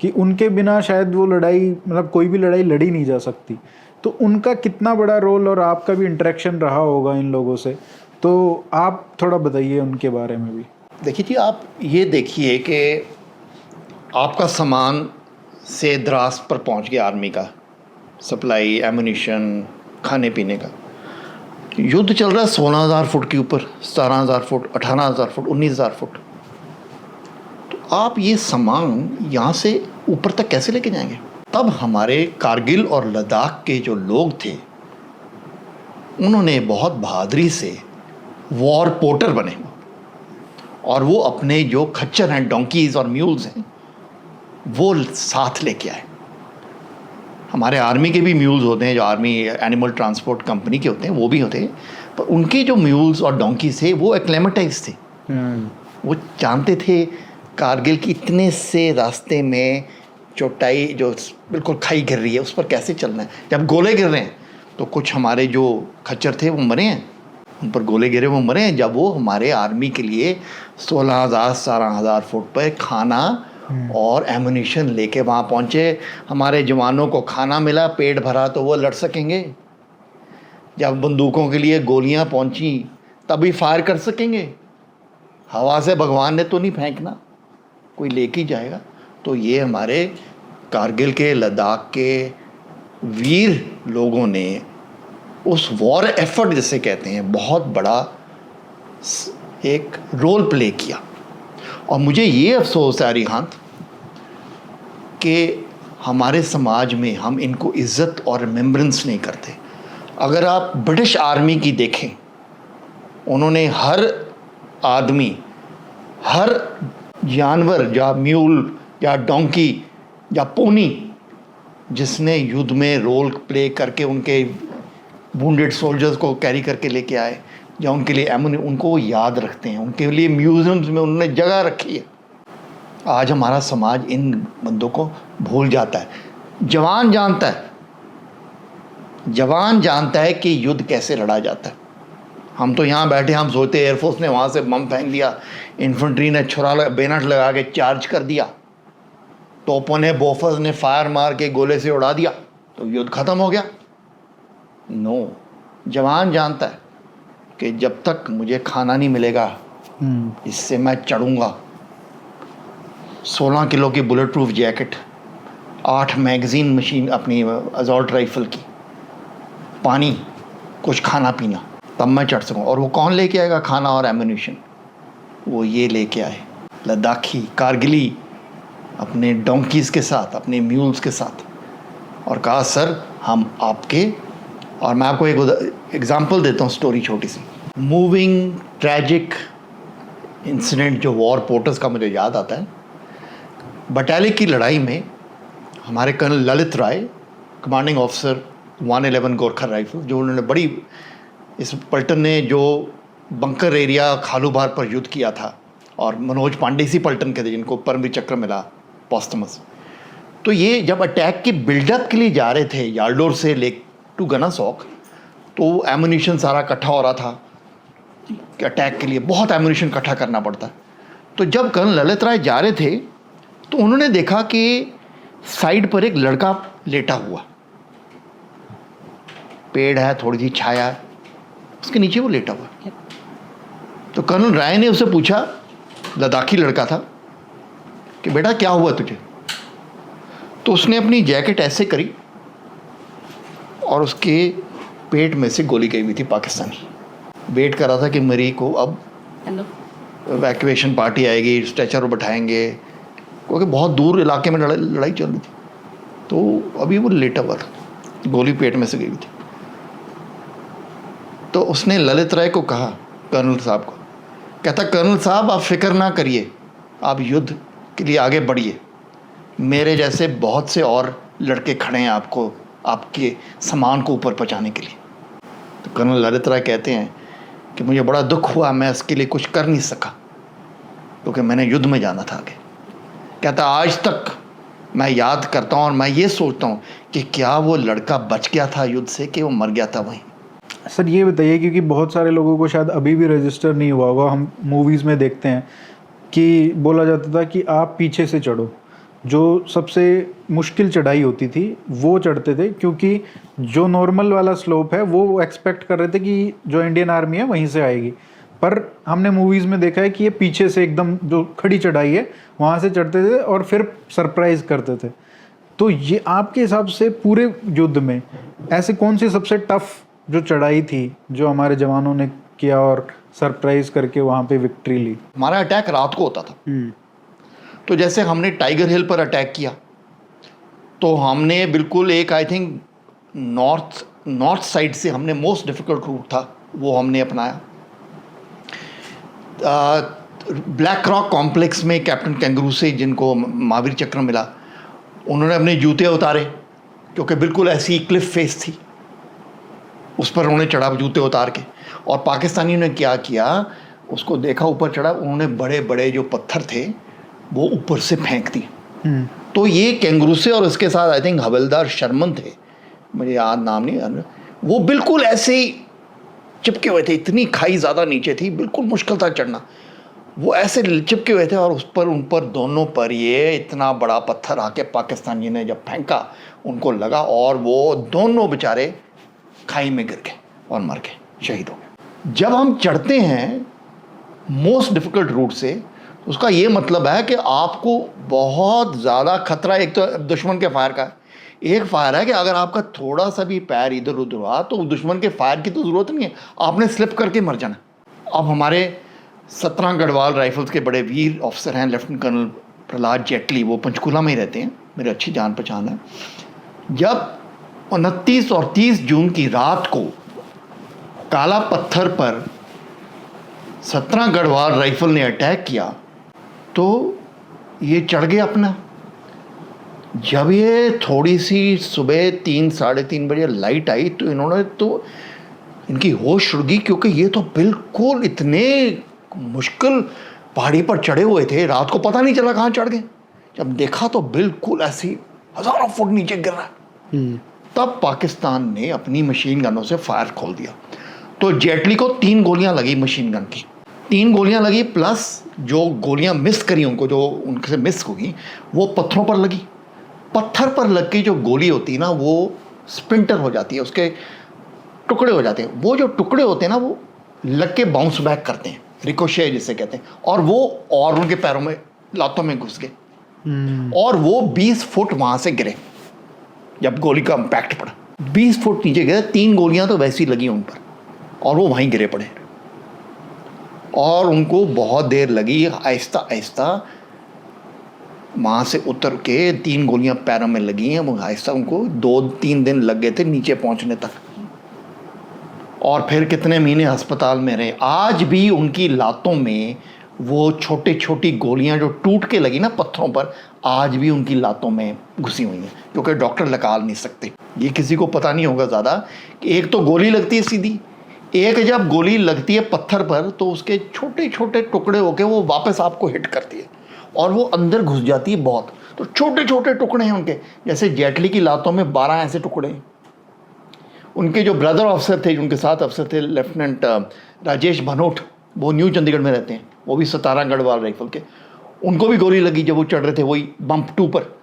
कि उनके बिना शायद वो लड़ाई, मतलब कोई भी लड़ाई लड़ी नहीं जा सकती। तो उनका कितना बड़ा रोल, और आपका भी इंटरेक्शन रहा होगा इन लोगों से, तो आप थोड़ा बताइए उनके बारे में भी। देखिए जी, आप ये देखिए कि आपका सामान से द्रास पर पहुंच गया, आर्मी का सप्लाई, एम्यूनिशन, खाने पीने का। युद्ध चल रहा है 16,000 फुट के ऊपर, 17,000 फुट, 18,000 फुट, 19,000 फुट। तो आप ये सामान यहाँ से ऊपर तक कैसे लेके जाएंगे? तब हमारे कारगिल और लद्दाख के जो लोग थे, उन्होंने बहुत बहादुरी से वॉर पोर्टर बने, और वो अपने जो खच्चर हैं, डोंकीज़ और म्यूल्स हैं, वो साथ लेके आए। हमारे आर्मी के भी म्यूल्स होते हैं, जो आर्मी एनिमल ट्रांसपोर्ट कंपनी के होते हैं, वो भी होते हैं, पर उनके जो म्यूल्स और डोंकीज थे वो एक्लेमेटाइज थे। वो जानते थे कारगिल की इतने से रास्ते में चोटाई, जो बिल्कुल खाई गिर रही है, उस पर कैसे चलना है। जब गोले गिर रहे हैं तो कुछ हमारे जो खच्चर थे वो मरे हैं, उन पर गोले गिरे, वो मरे हैं। जब वो हमारे आर्मी के लिए 16,000 17,000 फुट पर खाना और एम्यूनिशन लेके वहाँ पहुँचे, हमारे जवानों को खाना मिला, पेट भरा, तो वो लड़ सकेंगे। जब बंदूकों के लिए गोलियाँ पहुँची तभी फायर कर सकेंगे। हवा से भगवान ने तो नहीं फेंकना, कोई लेके जाएगा। तो ये हमारे कारगिल के, लद्दाख के वीर लोगों ने उस वॉर एफर्ट जिसे कहते हैं, बहुत बड़ा एक रोल प्ले किया। और मुझे ये अफसोस है अरिहांत कि हमारे समाज में हम इनको इज़्ज़त और रिमेम्बरेंस नहीं करते। अगर आप ब्रिटिश आर्मी की देखें, उन्होंने हर आदमी, हर जानवर, या म्यूल या डोंकी या पोनी, जिसने युद्ध में रोल प्ले करके उनके वुंडेड सोल्जर्स को कैरी करके लेके आए, या उनके लिए उनको वो याद रखते हैं, उनके लिए म्यूज़ियम्स में उन्होंने जगह रखी है। आज हमारा समाज इन बंदों को भूल जाता है। जवान जानता है कि युद्ध कैसे लड़ा जाता है। हम तो यहाँ बैठे, हम सोचते एयरफोर्स ने वहाँ से बम फेंक दिया, इन्फेंट्री ने बेनट लगा के चार्ज कर दिया, तोपों ने, बोफर्स ने फायर मार के गोले से उड़ा दिया, तो युद्ध ख़त्म हो गया। नो, जवान जानता है कि जब तक मुझे खाना नहीं मिलेगा इससे मैं चढ़ूँगा। 16 किलो की bullet proof jacket, 8 magazine machine अपनी असॉल्ट राइफ़ल की, पानी, कुछ खाना पीना, तब मैं चढ़ सकूँ। और वो कौन लेके आएगा खाना और एम्यूनिशन? वो ये लेके आए लद्दाखी, कारगिली, अपने डोंकीज़ के साथ, अपने म्यूल्स के साथ, और कहा सर हम आपके। और मैं आपको एक एग्ज़ाम्पल देता हूँ, स्टोरी छोटी सी, मूविंग ट्रैजिक इंसिडेंट जो वॉर पोर्टर्स का मुझे याद आता है। बटालियन की लड़ाई में हमारे कर्नल ललित राय, कमांडिंग ऑफिसर 111 गोरखा राइफल, जो उन्होंने बड़ी, इस पलटन ने जो बंकर एरिया खालूबार पर युद्ध किया था, और मनोज पांडे इसी पलटन के थे जिनको परमवीर चक्र मिला पॉस्टमस। तो ये जब अटैक के बिल्डअप के लिए जा रहे थे यार्डोर से लेक टू गनासॉक, तो एमुनिशन सारा इकट्ठा हो रहा था कि अटैक के लिए बहुत एमुनिशन इकट्ठा करना पड़ता। तो जब कर्नल ललित राय जा रहे थे तो उन्होंने देखा कि साइड पर एक लड़का लेटा हुआ, पेड़ है, थोड़ी सी छाया है, उसके नीचे वो लेटा हुआ। तो कर्नल राय ने उससे पूछा, लद्दाखी लड़का था, कि बेटा क्या हुआ तुझे? तो उसने अपनी जैकेट ऐसे करी और उसके पेट में से गोली गई हुई थी पाकिस्तानी। वेट कर रहा था कि मेरी को अब इवैक्यूएशन पार्टी आएगी, स्ट्रेचर पर बैठाएंगे, क्योंकि बहुत दूर इलाके में लड़ाई चल रही थी। तो अभी वो लेटा हुआ था, गोली पेट में से गई हुई थी। तो उसने ललित राय को कहा, कर्नल साहब को, कहता कर्नल साहब आप फिक्र ना करिए, आप युद्ध के लिए आगे बढ़िए, मेरे जैसे बहुत से और लड़के खड़े हैं आपको, आपके सामान को ऊपर पहुंचाने के लिए। तो कर्नल ललित राय कहते हैं कि मुझे बड़ा दुख हुआ, मैं इसके लिए कुछ कर नहीं सका क्योंकि मैंने युद्ध में जाना था आगे। कहता आज तक मैं याद करता हूँ और मैं ये सोचता हूँ कि क्या वो लड़का बच गया था युद्ध से कि वो मर गया था वहीं। सर ये बताइए, क्योंकि बहुत सारे लोगों को शायद अभी भी रजिस्टर नहीं हुआ होगा, हम मूवीज़ में देखते हैं कि बोला जाता था कि आप पीछे से चढ़ो, जो सबसे मुश्किल चढ़ाई होती थी वो चढ़ते थे, क्योंकि जो नॉर्मल वाला स्लोप है वो एक्सपेक्ट कर रहे थे कि जो इंडियन आर्मी है वहीं से आएगी, पर हमने मूवीज़ में देखा है कि ये पीछे से एकदम जो खड़ी चढ़ाई है वहाँ से चढ़ते थे और फिर सरप्राइज करते थे। तो ये आपके हिसाब से पूरे युद्ध में ऐसे कौन सी सबसे टफ जो चढ़ाई थी जो हमारे जवानों ने किया और सरप्राइज करके वहाँ पे विक्ट्री ली? हमारा अटैक रात को होता था। तो जैसे हमने टाइगर हिल पर अटैक किया तो हमने बिल्कुल एक, आई थिंक नॉर्थ साइड से हमने मोस्ट डिफ़िकल्ट रूट था वो हमने अपनाया। ब्लैक रॉक कॉम्प्लेक्स में कैप्टन कैंगरू से, जिनको महावीर चक्र मिला, उन्होंने अपने जूते उतारे क्योंकि बिल्कुल ऐसी क्लिफ फेस थी, उस पर उन्होंने चढ़ा जूते उतार के। और पाकिस्तानियों ने क्या किया, उसको देखा ऊपर चढ़ा, उन्होंने बड़े बड़े जो पत्थर थे वो ऊपर से फेंक दिए। तो ये कैंगरू से और उसके साथ आई थिंक हवलदार शर्मन थे, मुझे याद नाम नहीं, वो बिल्कुल ऐसे ही चिपके हुए थे, इतनी खाई ज़्यादा नीचे थी, बिल्कुल मुश्किल था चढ़ना, वो ऐसे चिपके हुए थे। और उस पर, उन पर दोनों पर ये इतना बड़ा पत्थर आके पाकिस्तानी ने जब फेंका उनको लगा और वो दोनों बेचारे खाई में गिर गए और मर गए, शहीद हो गए। जब हम चढ़ते हैं मोस्ट डिफ़िकल्ट रूट से, उसका ये मतलब है कि आपको बहुत ज़्यादा खतरा, एक तो दुश्मन के फायर का, एक फायर है कि अगर आपका थोड़ा सा भी पैर इधर उधर हुआ तो दुश्मन के फायर की तो ज़रूरत नहीं है, आपने स्लिप करके मर जाना। अब हमारे 17 गढ़वाल राइफल्स के बड़े वीर ऑफिसर हैं, लेफ्टिनेंट कर्नल प्रहलाद जेटली, वो पंचकूला में ही रहते हैं, मेरी अच्छी जान पहचान है। जब 29 और 30 जून की रात को काला पत्थर पर 17 गढ़वाल राइफल ने अटैक किया तो ये चढ़ गए अपना। जब ये थोड़ी सी सुबह 3 साढ़े 3 बजे लाइट आई तो इन्होंने, तो इनकी होश उड़ गई, क्योंकि ये तो बिल्कुल इतने मुश्किल पहाड़ी पर चढ़े हुए थे, रात को पता नहीं चला कहाँ चढ़ गए। जब देखा तो बिल्कुल ऐसी हज़ारों फुट नीचे गिर रहा है। तब पाकिस्तान ने अपनी मशीन गनों से फायर खोल दिया। तो जेटली को 3 गोलियां लगी मशीन गन की, 3 गोलियां लगी, प्लस जो गोलियां मिस करी उनको, जो उनसे मिस हुई वो पत्थरों पर लगी। पत्थर पर लग के जो गोली होती है ना, वो स्पिंटर हो जाती है, उसके टुकड़े हो जाते हैं। वो जो टुकड़े होते हैं ना, वो लग के बाउंस बैक करते हैं, रिकोशे जिसे कहते हैं, और उनके पैरों में, लातों में घुस गए और वो 20 फुट वहां से गिरे जब गोली का इम्पैक्ट पड़ा। 20 फुट नीचे गए, 3 गोलियां तो वैसी लगी उन पर और वो वहीं गिरे पड़े और उनको बहुत देर लगी आहिस्ता आहिस्ता वहाँ से उतर के। 3 गोलियां पैरों में लगी हैं, वो आहिस्ता उनको 2-3 दिन लग गए थे नीचे पहुँचने तक और फिर कितने महीने अस्पताल में रहे। आज भी उनकी लातों में वो छोटी छोटी गोलियां जो टूट के लगी ना पत्थरों पर, आज भी उनकी लातों में घुसी हुई हैं, क्योंकि डॉक्टर निकाल नहीं सकते। ये किसी को पता नहीं होगा ज़्यादा कि एक तो गोली लगती है सीधी, एक जब गोली लगती है पत्थर पर तो उसके छोटे छोटे टुकड़े होके वो वापस आपको हिट करती है और वो अंदर घुस जाती है बहुत। तो छोटे छोटे टुकड़े हैं उनके, जैसे जेटली की लातों में 12 ऐसे टुकड़े हैं। उनके जो ब्रदर ऑफिसर थे, उनके साथ अफसर थे, लेफ्टिनेंट राजेश भनोट, वो न्यू चंडीगढ़ में रहते हैं, वो भी 17 गढ़वाल राइफल के, उनको भी गोली लगी जब वो चढ़ रहे थे वही बम्प 2 पर।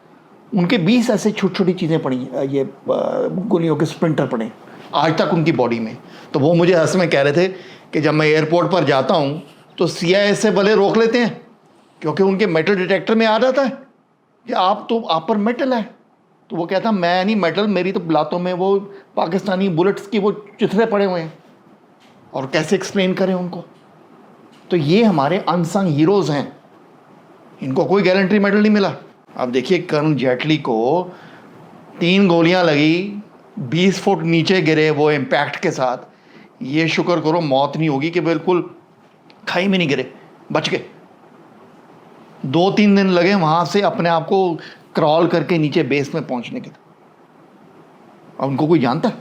उनके 20 ऐसे छोटी छोटी चीज़ें पड़ी, ये गोलियों के स्प्लिंटर पड़े आज तक उनकी बॉडी में। तो वो मुझे हंस में कह रहे थे कि जब मैं एयरपोर्ट पर जाता हूँ तो CIA से भले रोक लेते हैं क्योंकि उनके मेटल डिटेक्टर में आ जाता है कि आप पर मेटल है। तो वो कहता मैं नहीं मेटल, मेरी तो लातों में वो पाकिस्तानी बुलेट्स की वो चिथड़े पड़े हुए हैं। और कैसे एक्सप्लेन करें उनको। तो ये हमारे अनसंग हीरोज़ हैं, इनको कोई गैलेंट्री मेडल नहीं मिला। अब देखिए कर्नल जेटली को 3 गोलियां लगी, 20 फुट नीचे गिरे वो इम्पैक्ट के साथ। ये शुक्र करो मौत नहीं होगी कि बिल्कुल खाई में नहीं गिरे, बच गए। 2-3 दिन लगे वहाँ से अपने आप को क्रॉल करके नीचे बेस में पहुँचने के। अब उनको कोई जानता है,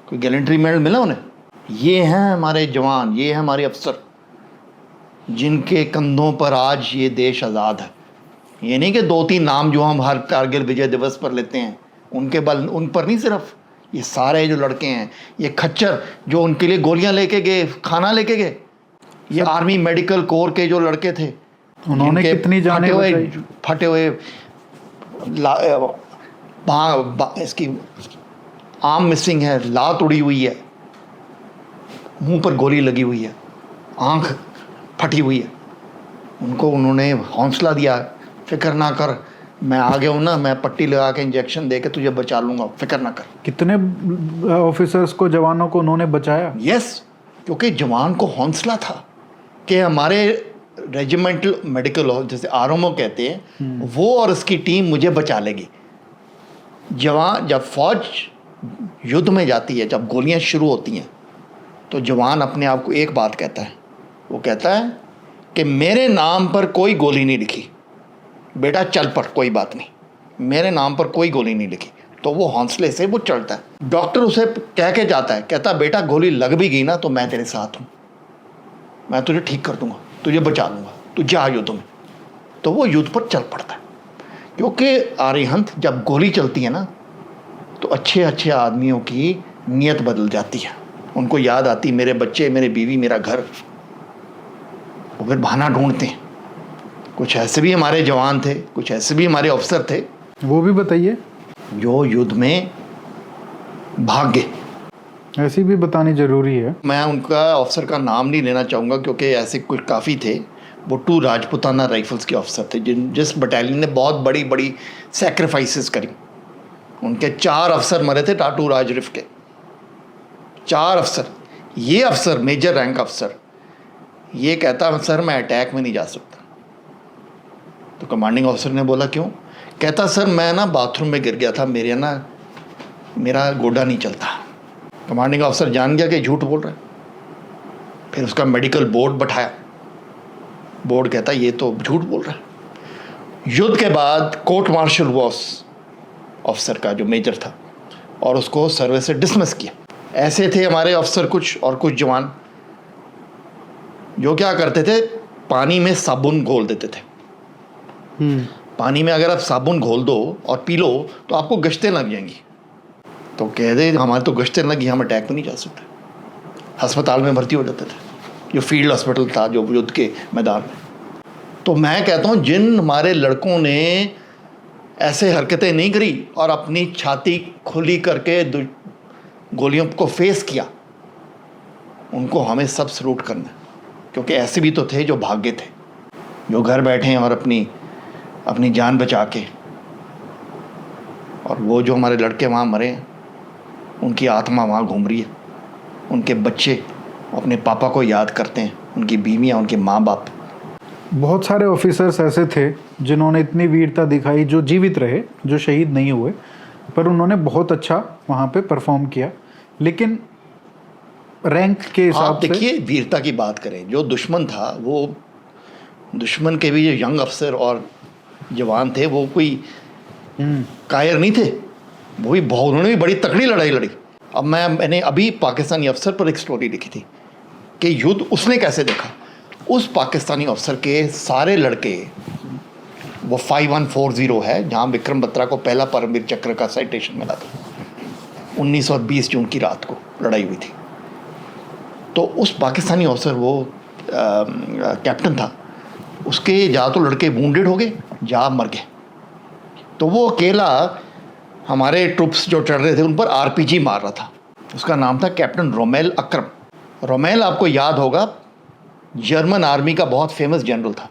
कोई गैलेंट्री मेडल मिला उन्हें? ये हैं हमारे जवान, ये हैं हमारे अफसर जिनके कंधों पर आज ये देश आज़ाद है। ये नहीं कि 2-3 नाम जो हम हर कारगिल विजय दिवस पर लेते हैं उनके बल, उन पर नहीं, सिर्फ ये सारे जो लड़के हैं, ये खच्चर जो उनके लिए गोलियां लेके गए, खाना लेके गए, ये आर्मी मेडिकल कोर के जो लड़के थे, उन्होंने कितनी जाने बचाई। फटे हुए इसकी आर्म मिसिंग है, लात उड़ी हुई है, मुंह पर गोली लगी हुई है, आंख फटी हुई है, उनको उन्होंने हौसला दिया, फिक्र ना कर, मैं आ गया हूँ ना, मैं पट्टी लगा के इंजेक्शन दे के तुझे बचा लूँगा, फिक्र ना कर। कितने ऑफिसर्स को, जवानों को उन्होंने बचाया। यस, क्योंकि जवान को हौसला था कि हमारे रेजिमेंटल मेडिकल जैसे RMO कहते हैं, वो और उसकी टीम मुझे बचा लेगी। जवान जब फौज युद्ध में जाती है, जब गोलियां शुरू होती हैं, तो जवान अपने आप को एक बात कहता है, वो कहता है कि मेरे नाम पर कोई गोली नहीं लिखी, बेटा चल पड़, कोई बात नहीं, मेरे नाम पर कोई गोली नहीं लिखी। तो वो हौसले से वो चलता है। डॉक्टर उसे कह के जाता है, कहता बेटा गोली लग भी गई ना तो मैं तेरे साथ हूँ, मैं तुझे ठीक कर दूंगा, तुझे बचा लूँगा, तू जा युद्ध में। तो वो युद्ध पर चल पड़ता है, क्योंकि अरिहंत जब गोली चलती है ना तो अच्छे अच्छे आदमियों की नीयत बदल जाती है। उनको याद आती मेरे बच्चे, मेरे बीवी, मेरा घर, वो फिर बहाना ढूंढते हैं। कुछ ऐसे भी हमारे जवान थे, कुछ ऐसे भी हमारे अफसर थे, वो भी बताइए, जो युद्ध में भाग गए। ऐसी भी बतानी जरूरी है। मैं उनका अफसर का नाम नहीं लेना चाहूँगा क्योंकि ऐसे कुछ काफ़ी थे। वो 2 राजपुताना राइफल्स के अफसर थे जिस बटालियन ने बहुत बड़ी बड़ी सेक्रीफाइसेस करी। उनके 4 अफसर मरे थे टाटू राजरिफ के, 4 अफसर। ये अफसर मेजर रैंक अफसर ये कहता सर मैं अटैक में नहीं जा सकता। तो कमांडिंग ऑफिसर ने बोला क्यों? कहता सर मैं ना बाथरूम में गिर गया था, मेरा गोडा नहीं चलता। कमांडिंग ऑफिसर जान गया कि झूठ बोल रहा है। फिर उसका मेडिकल बोर्ड बैठाया, बोर्ड कहता ये तो झूठ बोल रहा है। युद्ध के बाद कोर्ट मार्शल हुआ उस ऑफिसर का जो मेजर था और उसको सर्विस से डिसमिस किया। ऐसे थे हमारे अफसर कुछ, और कुछ जवान जो क्या करते थे, पानी में साबुन घोल देते थे। पानी में अगर आप साबुन घोल दो और पी लो तो आपको गश्तें लग जाएंगी। तो कह दे हमारे तो गश्तें लगी, हम अटैक में नहीं जा सकते। अस्पताल में भर्ती हो जाते थे, जो फील्ड हॉस्पिटल था जो युद्ध के मैदान में। तो मैं कहता हूँ जिन हमारे लड़कों ने ऐसे हरकतें नहीं करी और अपनी छाती खुली करके गोलियों को फेस किया, उनको हमें सब सलूट करना है, क्योंकि ऐसे भी तो थे जो भाग्य थे, जो घर बैठे हैं और अपनी जान बचा के, और वो जो हमारे लड़के वहाँ मरे हैं उनकी आत्मा वहाँ घूम रही है, उनके बच्चे अपने पापा को याद करते हैं, उनकी बीवियाँ, उनके माँ बाप। बहुत सारे ऑफिसर्स ऐसे थे जिन्होंने इतनी वीरता दिखाई, जो जीवित रहे, जो शहीद नहीं हुए, पर उन्होंने बहुत अच्छा वहाँ पे परफॉर्म किया। लेकिन रैंक के आप हिसाब से देखिए, वीरता की बात करें, जो दुश्मन था, वो दुश्मन के भी जो यंग अफसर और जवान थे वो कोई कायर नहीं थे, वो भी बहुत, उन्होंने भी बड़ी तकड़ी लड़ाई लड़ी। अब मैंने अभी पाकिस्तानी अफसर पर एक स्टोरी लिखी थी कि युद्ध उसने कैसे देखा। उस पाकिस्तानी अफसर के सारे लड़के, वो 5140 है जहाँ विक्रम बत्रा को पहला परमवीर चक्र का साइटेशन मिला था, 19 और 20 जून की रात को लड़ाई हुई थी। तो उस पाकिस्तानी अफसर, वो कैप्टन था, उसके या तो लड़के वूंडेड हो गए या मर गए। तो वो अकेला हमारे ट्रुप्स जो चढ़ रहे थे उन पर आरपीजी मार रहा था। उसका नाम था कैप्टन रोमेल अक्रम। रोमेल आपको याद होगा, जर्मन आर्मी का बहुत फेमस जनरल था।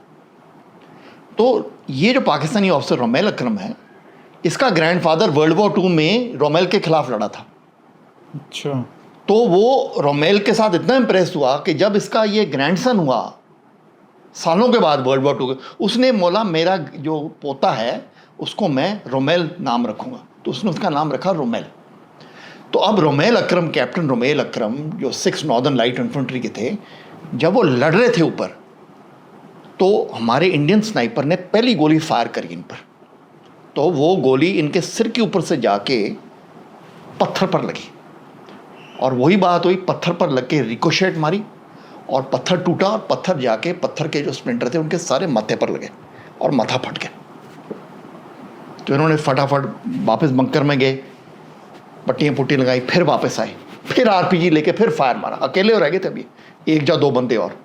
तो ये जो पाकिस्तानी ऑफिसर रोमेल अक्रम है, इसका ग्रैंडफादर वर्ल्ड वॉर 2 में रोमेल के खिलाफ लड़ा था। अच्छा। तो वो रोमेल के साथ इतना इम्प्रेस हुआ कि जब इसका ये ग्रैंडसन हुआ सालों के बाद वर्ल्ड वॉर 2 के, उसने बोला मेरा जो पोता है उसको मैं रोमेल नाम रखूँगा। तो उसने उसका नाम रखा रोमेल। तो अब रोमेल अक्रम, कैप्टन रोमेल अक्रम, जो 6 नॉर्दर्न लाइट इन्फेंट्री के थे, जब वो लड़ रहे थे ऊपर, तो हमारे इंडियन स्नाइपर ने पहली गोली फायर करी इन पर। तो वो गोली इनके सिर के ऊपर से जाके पत्थर पर लगी, और वही बात हुई, पत्थर पर लग के रिकोशेट मारी और पत्थर टूटा, और पत्थर जाके पत्थर के जो स्प्लिंटर थे उनके सारे माथे पर लगे और माथा फट गया। तो इन्होंने फटाफट वापस बंकर में गए, पट्टियाँ पुट्टी लगाई, फिर वापस आए, फिर आरपीजी लेके फिर फायर मारा। अकेले रह गए थे अभी, 1 या 2 बंदे और।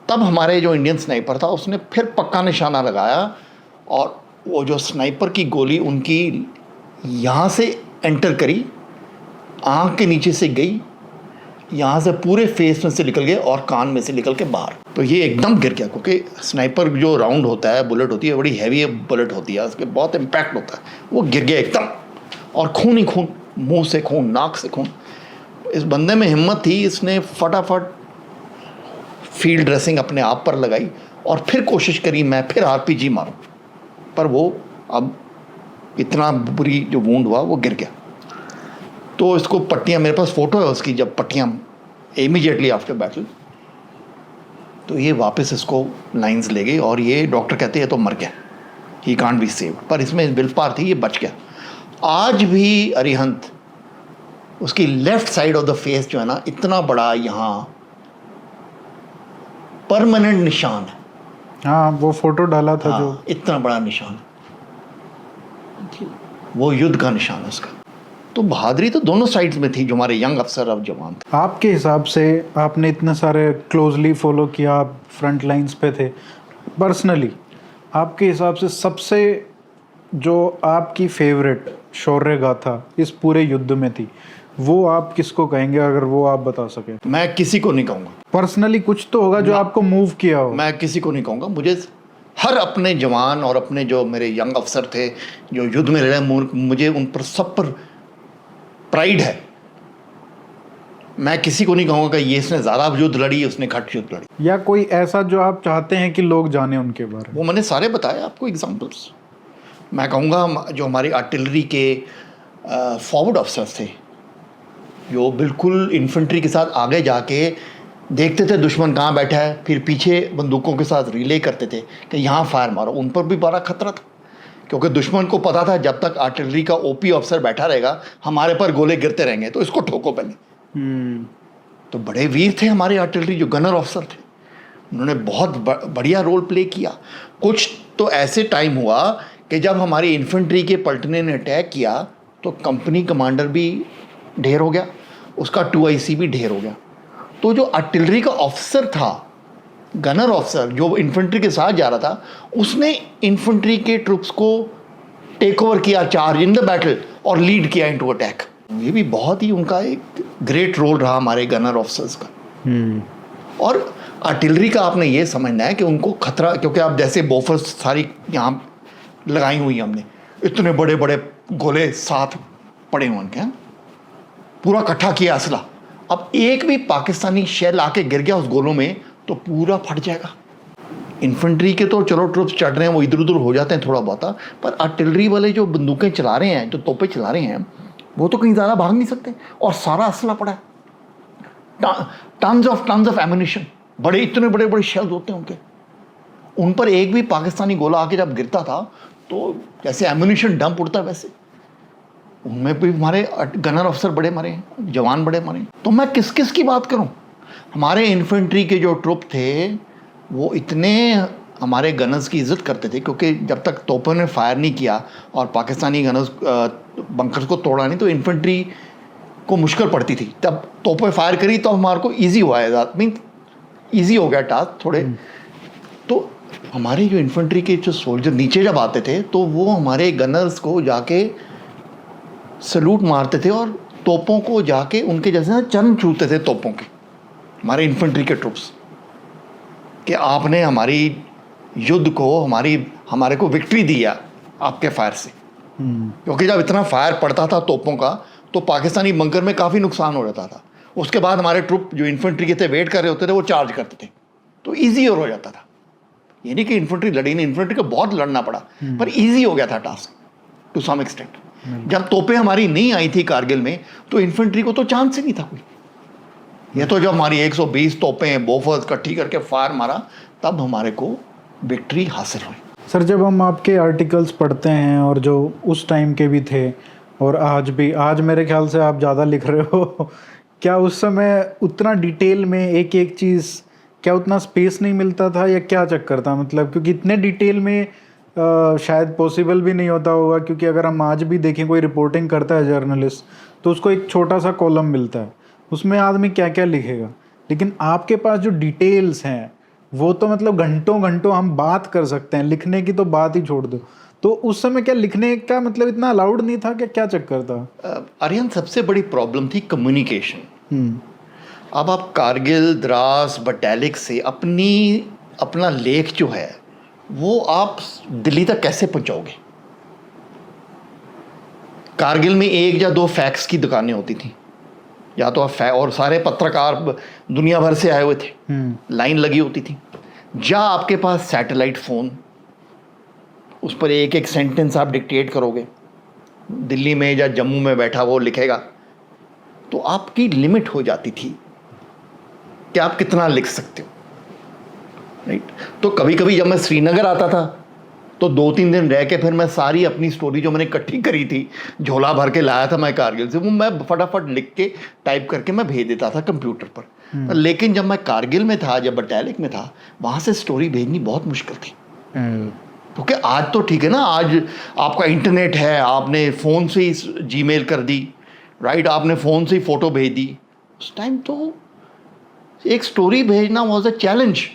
तब हमारे जो इंडियन स्नाइपर था उसने फिर पक्का निशाना लगाया, और वो जो स्नाइपर की गोली उनकी यहाँ से एंटर करी, आँख के नीचे से गई, यहाँ से पूरे फेस में से निकल गए और कान में से निकल के बाहर। तो ये एकदम गिर गया, क्योंकि स्नाइपर जो राउंड होता है, बुलेट होती है, बड़ी हैवी बुलेट होती है, उसके बहुत इम्पैक्ट होता है। वो गिर गया एकदम, और खून ही खून, मुंह से खून, नाक से खून। इस बंदे में हिम्मत थी, इसने फटाफट फील्ड ड्रेसिंग अपने आप पर लगाई और फिर कोशिश करी मैं फिर आरपीजी मारूं, पर वो अब इतना बुरी जो वूंड हुआ वो गिर गया। तो इसको पट्टियाँ, मेरे पास फ़ोटो है उसकी, जब पट्टियाँ इमीडिएटली आफ्टर बैटल, तो ये वापस इसको लाइंस ले गई, और ये डॉक्टर कहते हैं तो मर गया, ही कांट बी सेव्ड। पर इसमें विल पावर थी, ये बच गया। आज भी अरिहंत, उसकी left side of the face जो है ना, इतना बड़ा यहाँ परमानेंट निशान है। हाँ, वो फोटो डाला था। हाँ, जो इतना बड़ा निशान, वो युद्ध का निशान है उसका। तो बहादुरी तो दोनों साइड्स में थी, जो हमारे यंग अफसर और जवान थे। आपके हिसाब से, आपने इतने सारे क्लोजली फॉलो किया, आप फ्रंट लाइंस पे थे, पर्सनली आपके हिसाब से सबसे जो आपकी फेवरेट शौर्य गाथा इस पूरे युद्ध में थी, वो आप किसको कहेंगे, अगर वो आप बता सके? मैं किसी को नहीं कहूँगा। पर्सनली कुछ तो होगा जो आपको मूव किया हो। मैं किसी को नहीं कहूँगा। मुझे हर अपने जवान और अपने जो मेरे यंग अफसर थे जो युद्ध में लड़े, मुझे उन पर सब पर प्राइड है। मैं किसी को नहीं कहूँगा कि ये इसने ज़्यादा युद्ध लड़ी, उसने घट युद्ध लड़ी। या कोई ऐसा जो आप चाहते हैं कि लोग जाने उनके बारे में? वो मैंने सारे बताए आपको एग्जांपल्स। मैं कहूँगा जो हमारी आर्टिलरी के फॉरवर्ड अफसर्स थे, जो बिल्कुल इन्फेंट्री के साथ आगे जाके देखते थे दुश्मन कहाँ बैठा है, फिर पीछे बंदूकों के साथ रिले करते थे कि यहाँ फायर मारो। उन पर भी बड़ा खतरा था, क्योंकि दुश्मन को पता था जब तक आर्टिलरी का ओपी अफसर बैठा रहेगा हमारे पर गोले गिरते रहेंगे, तो इसको ठोको पहले। तो बड़े वीर थे हमारे आर्टिलरी जो गनर अफसर थे, उन्होंने बहुत बढ़िया रोल प्ले किया। कुछ तो ऐसे टाइम हुआ कि जब हमारी इन्फेंट्री के पलटने ने अटैक किया तो कंपनी कमांडर भी ढेर हो गया, उसका 2IC भी ढेर हो गया। तो जो आर्टिलरी का ऑफिसर था, गनर ऑफिसर जो इन्फेंट्री के साथ जा रहा था, उसने इन्फेंट्री के ट्रुप्स को टेक ओवर किया, चार्ज इन द बैटल, और लीड किया इनटू अटैक। ये भी बहुत ही उनका एक ग्रेट रोल रहा हमारे गनर ऑफिसर्स का। और आर्टिलरी का आपने ये समझना है कि उनको खतरा, क्योंकि आप जैसे बोफर्स सारी यहाँ लगाई हुई हमने, इतने बड़े बड़े गोले साथ पड़े हुए उनके, पूरा इकट्ठा किया असला। अब एक भी पाकिस्तानी शेल आके गिर गया उस गोलों में तो पूरा फट जाएगा। इन्फेंट्री के तो चलो ट्रुप्स चढ़ रहे हैं, वो इधर उधर हो जाते हैं थोड़ा बहुत, पर आर्टिलरी वाले जो बंदूकें चला रहे हैं, जो तोपें चला रहे हैं, वो तो कहीं ज़्यादा भाग नहीं सकते, और सारा असला पड़ा है, टन्स ऑफ एम्यूनिशन, बड़े इतने बड़े बड़े शेल्स होते हैं उनके। उन पर एक भी पाकिस्तानी गोला आके जब गिरता था तो जैसे एम्यूनिशन डंप उड़ता है वैसे उनमें भी हमारे गनर अफसर बड़े मरे हैं, जवान बड़े मरे हैं। तो मैं किस किस की बात करूं? हमारे इन्फेंट्री के जो ट्रुप थे वो इतने हमारे गनर्स की इज्जत करते थे, क्योंकि जब तक तोपों ने फायर नहीं किया और पाकिस्तानी गनर्स बंकर्स को तोड़ा नहीं तो इन्फेंट्री को मुश्किल पड़ती थी। तब तोपें फायर करी तो हमारे को ईजी हुआ है, मीन ईजी हो गया टास्क थोड़े। तो हमारे जो इन्फेंट्री के जो सोल्जर नीचे जब आते थे तो वो हमारे गनर्स को जाके सल्यूट मारते थे और तोपों को जाके उनके जैसे ना चरण छूते थे तोपों के, हमारे इन्फेंट्री के ट्रुप्स, कि आपने हमारी युद्ध को हमारे को विक्ट्री दिया आपके फायर से। क्योंकि जब इतना फायर पड़ता था तोपों का तो पाकिस्तानी बंकर में काफ़ी नुकसान हो जाता था। उसके बाद हमारे ट्रुप जो इन्फेंट्री के थे वेट कर रहे होते थे, वो चार्ज करते थे, तो ईजी और हो जाता था। ये नहीं कि इन्फेंट्री लड़ी नहीं, इन्फेंट्री को बहुत लड़ना पड़ा, पर ईजी हो गया था टास्क टू सम एक्सटेंट। जब तोपें हमारी नहीं आई थी कारगिल में तो इन्फेंट्री को तो चांस ही नहीं था कोई। ये तो जब हमारी 120 तोपें बोफर्स इकट्ठी करके फायर मारा तब हमारे को विक्ट्री हासिल हुई। सर, जब हम आपके आर्टिकल्स पढ़ते हैं और जो उस टाइम के भी थे और आज भी, आज मेरे ख्याल से आप ज़्यादा लिख रहे हो, क्या उस समय उतना डिटेल में एक एक चीज़, क्या उतना स्पेस नहीं मिलता था या क्या चक्कर था? मतलब क्योंकि इतने डिटेल में शायद पॉसिबल भी नहीं होता होगा, क्योंकि अगर हम आज भी देखें कोई रिपोर्टिंग करता है जर्नलिस्ट तो उसको एक छोटा सा कॉलम मिलता है, उसमें आदमी क्या क्या लिखेगा। लेकिन आपके पास जो डिटेल्स हैं वो तो मतलब घंटों घंटों हम बात कर सकते हैं, लिखने की तो बात ही छोड़ दो। तो उस समय क्या लिखने का मतलब इतना अलाउड नहीं था कि क्या चक्कर था? आर्यन, सबसे बड़ी प्रॉब्लम थी कम्युनिकेशन। अब आप कारगिल, द्रास, बटालिक से अपना लेख जो है वो आप दिल्ली तक कैसे पहुंचाओगे? कारगिल में एक या दो फैक्स की दुकानें होती थी, या तो और सारे पत्रकार दुनिया भर से आए हुए थे, लाइन लगी होती थी। या आपके पास सैटेलाइट फ़ोन, उस पर एक एक सेंटेंस आप डिक्टेट करोगे, दिल्ली में या जम्मू में बैठा वो लिखेगा, तो आपकी लिमिट हो जाती थी कि आप कितना लिख सकते हो, राइट। तो कभी कभी जब मैं श्रीनगर आता था तो 2-3 दिन रह के फिर मैं सारी अपनी स्टोरी जो मैंने इकट्ठी करी थी, झोला भर के लाया था मैं कारगिल से, वो मैं फटाफट लिख के टाइप करके मैं भेज देता था कंप्यूटर पर। लेकिन जब मैं कारगिल में था, जब बटालिक में था, वहाँ से स्टोरी भेजनी बहुत मुश्किल थी। क्योंकि आज तो ठीक है ना, आज आपका इंटरनेट है, आपने फ़ोन से ही जीमेल कर दी, राइट, आपने फ़ोन से ही फ़ोटो भेज दी। उस टाइम तो एक स्टोरी भेजना वॉज अ चैलेंज।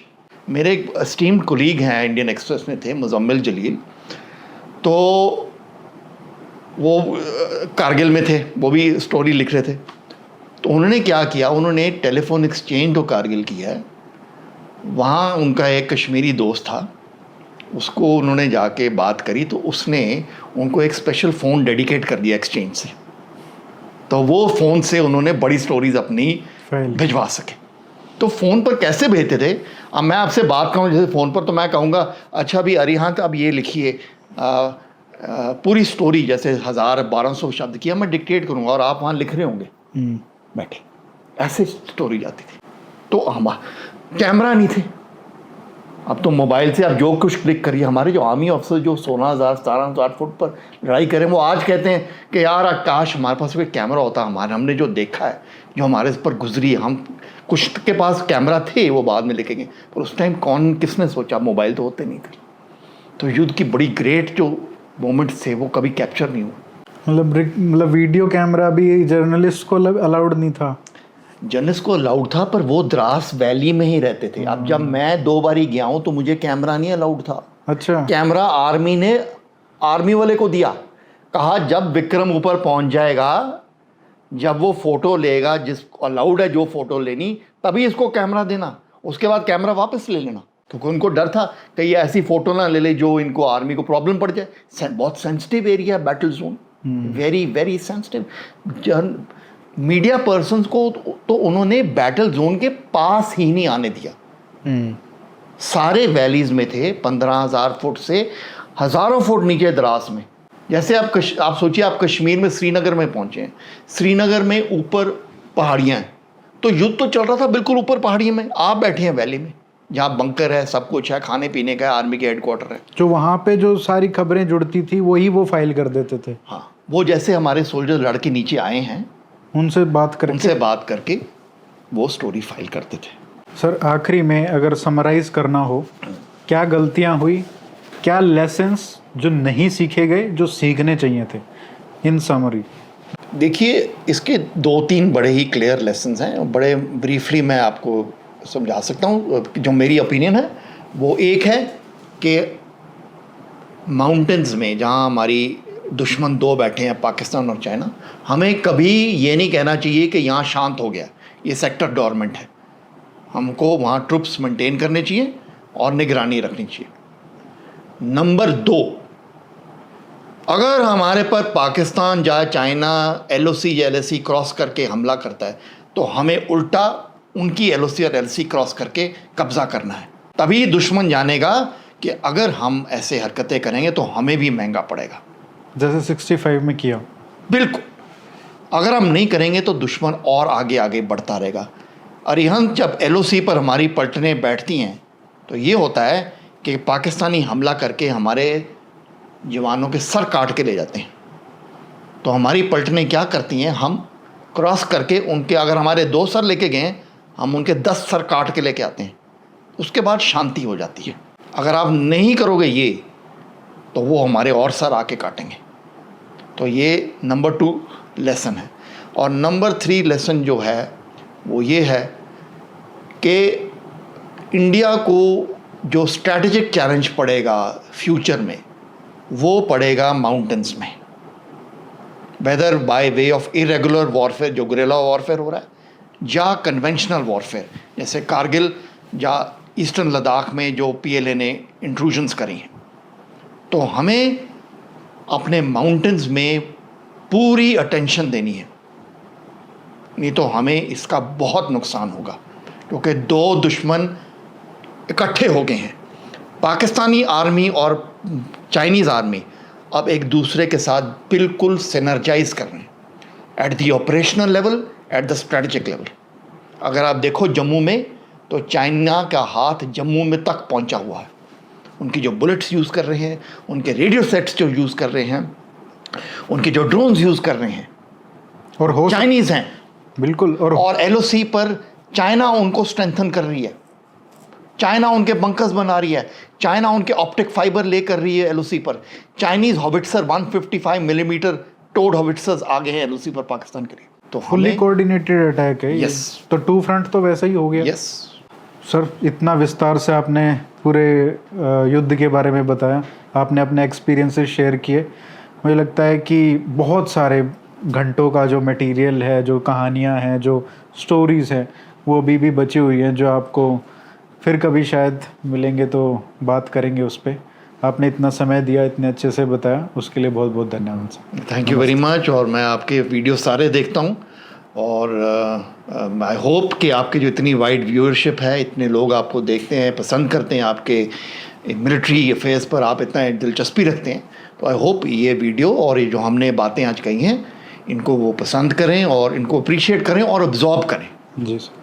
मेरे एक स्टीम्ड कोलीग हैं, इंडियन एक्सप्रेस में थे, मुजम्मिल जलील, तो वो कारगिल में थे, वो भी स्टोरी लिख रहे थे। तो उन्होंने क्या किया, उन्होंने टेलीफोन एक्सचेंज जो कारगिल की है, वहाँ उनका एक कश्मीरी दोस्त था, उसको उन्होंने जाके बात करी तो उसने उनको एक स्पेशल फ़ोन डेडिकेट कर दिया एक्सचेंज से, तो वो फ़ोन से उन्होंने बड़ी स्टोरीज अपनी भिजवा सके। तो फ़ोन पर कैसे भेजते थे? अब मैं आपसे बात करूँ जैसे फ़ोन पर, तो मैं कहूँगा अच्छा अभी अरिहंत अब ये लिखिए पूरी स्टोरी, जैसे 1000-1200 शब्द किया मैं डिक्टेट करूँगा और आप वहाँ लिख रहे होंगे बैठे, ऐसे स्टोरी जाती थी। तो हम कैमरा नहीं थे, अब तो मोबाइल से आप जो कुछ क्लिक करिए। हमारे जो आर्मी ऑफिसर जो 16,000-17,000 फुट पर लड़ाई करें, वो आज कहते हैं कि यार काश हमारे पास कोई कैमरा होता। हमने जो देखा है, जो हमारे पर गुजरी है, हम कुछ के पास कैमरा थे, वो बाद में लिखेंगे, पर उस टाइम किसने सोचा, मोबाइल तो होते नहीं थे। तो युद्ध की बड़ी ग्रेट जो मोमेंट्स थे वो कभी कैप्चर नहीं हुआ। मतलब वीडियो कैमरा भी जर्नलिस्ट को अलाउड नहीं था? जर्नलिस्ट को अलाउड था, पर वो द्रास वैली में ही रहते थे। अब जब मैं 2 बारी गया हूँ तो मुझे कैमरा नहीं अलाउड था। अच्छा। कैमरा आर्मी ने आर्मी वाले को दिया, कहा जब विक्रम ऊपर पहुँच जाएगा जब वो फ़ोटो लेगा, जिसको अलाउड है जो फ़ोटो लेनी, तभी इसको कैमरा देना, उसके बाद कैमरा वापस ले लेना। क्योंकि उनको डर था कि ये ऐसी फ़ोटो ना ले ले जो इनको आर्मी को प्रॉब्लम पड़ जाए। बहुत सेंसिटिव एरिया है battle zone, very very sensitive. Media persons को तो उन्होंने बैटल जोन के पास ही नहीं आने दिया। सारे वैलीज़ में थे, 15,000 फुट से हज़ारों फुट नीचे द्रास में। जैसे आप सोचिए, आप कश्मीर में श्रीनगर में पहुंचे हैं, श्रीनगर में ऊपर पहाड़ियाँ हैं, तो युद्ध तो चल रहा था बिल्कुल ऊपर पहाड़ियों में, आप बैठे हैं वैली में जहाँ बंकर है, सब कुछ है, खाने पीने का है, आर्मी के हेडक्वार्टर है। जो वहाँ पे जो सारी खबरें जुड़ती थी वही वो फाइल कर देते थे। हाँ, वो जैसे हमारे सोल्जर लड़के नीचे आए हैं, उनसे बात करके वो स्टोरी फाइल करते थे। सर, आखिरी में अगर समराइज करना हो, क्या गलतियाँ हुई, क्या लेसन्स जो नहीं सीखे गए जो सीखने चाहिए थे, इन समरी? देखिए, इसके 2-3 बड़े ही क्लियर लेसन्स हैं, बड़े ब्रीफली मैं आपको समझा सकता हूँ। जो मेरी ओपिनियन है वो एक है कि माउंटेन्स में जहाँ हमारी दुश्मन दो बैठे हैं, पाकिस्तान और चाइना, हमें कभी ये नहीं कहना चाहिए कि यहाँ शांत हो गया, ये सेक्टर डोरमेंट है। हमको वहाँ ट्रुप्स मेंटेन करने चाहिए और निगरानी रखनी चाहिए। नंबर 2, अगर हमारे पर पाकिस्तान या चाइना LOC या LAC क्रॉस करके हमला करता है, तो हमें उल्टा उनकी LOC और LAC क्रॉस करके कब्ज़ा करना है। तभी दुश्मन जानेगा कि अगर हम ऐसे हरकतें करेंगे तो हमें भी महंगा पड़ेगा, जैसे 65 में किया। बिल्कुल, अगर हम नहीं करेंगे तो दुश्मन और आगे आगे बढ़ता रहेगा। अरिहंत जब LOC पर हमारी पलटनें बैठती हैं तो ये होता है कि पाकिस्तानी हमला करके हमारे जवानों के सर काट के ले जाते हैं। तो हमारी पलटनें क्या करती हैं, हम क्रॉस करके उनके, अगर हमारे 2 सर लेके गए, हम उनके 10 सर काट के लेके आते हैं। उसके बाद शांति हो जाती है। अगर आप नहीं करोगे ये, तो वो हमारे और सर आके काटेंगे। तो ये नंबर 2 लेसन है। और नंबर 3 लेसन जो है वो ये है कि इंडिया को जो स्ट्रैटेजिक चैलेंज पड़ेगा फ्यूचर में, वो पड़ेगा माउंटेन्स में, whether by way of irregular warfare, जो गुरिल्ला वॉरफेयर हो रहा है, या कन्वेंशनल वॉरफेयर, जैसे कारगिल या ईस्टर्न लद्दाख में जो PLA ने इंट्रूजन्स करी हैं। तो हमें अपने माउंटेन्स में पूरी अटेंशन देनी है, नहीं तो हमें इसका बहुत नुकसान होगा। क्योंकि 2 दुश्मन इकट्ठे हो गए हैं, पाकिस्तानी आर्मी और चाइनीज़ आर्मी अब एक दूसरे के साथ बिल्कुल सिनर्जाइज कर रहे हैं, at the operational level, at the strategic level. अगर आप देखो जम्मू में, तो चाइना का हाथ जम्मू में तक पहुंचा हुआ है। उनकी जो बुलेट्स यूज़ कर रहे हैं, उनके रेडियो सेट्स जो यूज़ कर रहे हैं, उनके जो ड्रोन्स यूज़ कर रहे हैं, और हो चाइनीज़ हैं बिल्कुल। और LOC पर चाइना उनको स्ट्रेंथन कर रही है, चाइना उनके बंकर्स बना रही है, चाइना उनके ऑप्टिक फाइबर ले कर रही है LOC पर। चाइनीज़ हॉबिट्सर 155 मिलीमीटर टोड हॉबिट्सर्स आ गए हैं LOC पर पाकिस्तान के लिए। तो फुली कोऑर्डिनेटेड अटैक है। यस। तो 2 फ्रंट तो वैसा ही हो गया। यस सर, इतना विस्तार से आपने पूरे युद्ध के बारे में बताया, आपने अपने एक्सपीरियंसेस शेयर किए। मुझे लगता है कि बहुत सारे घंटों का जो मटेरियल है, जो कहानियाँ हैं, जो स्टोरीज़ हैं, वो अभी भी बची हुई हैं, जो आपको फिर कभी शायद मिलेंगे तो बात करेंगे उस पर। आपने इतना समय दिया, इतने अच्छे से बताया, उसके लिए बहुत बहुत धन्यवाद sir. Thank you very much. और मैं आपके वीडियो सारे देखता हूँ, और आई होप कि आपकी जो इतनी वाइड व्यूअरशिप है, इतने लोग आपको देखते हैं, पसंद करते हैं, आपके मिलिट्री अफेयर्स पर आप इतना दिलचस्पी रखते हैं, तो आई होप ये वीडियो और ये जो हमने बातें आज कही हैं, इनको वो पसंद करें और इनको अप्रिशिएट करें और ऑब्जॉर्व करें। जी सर।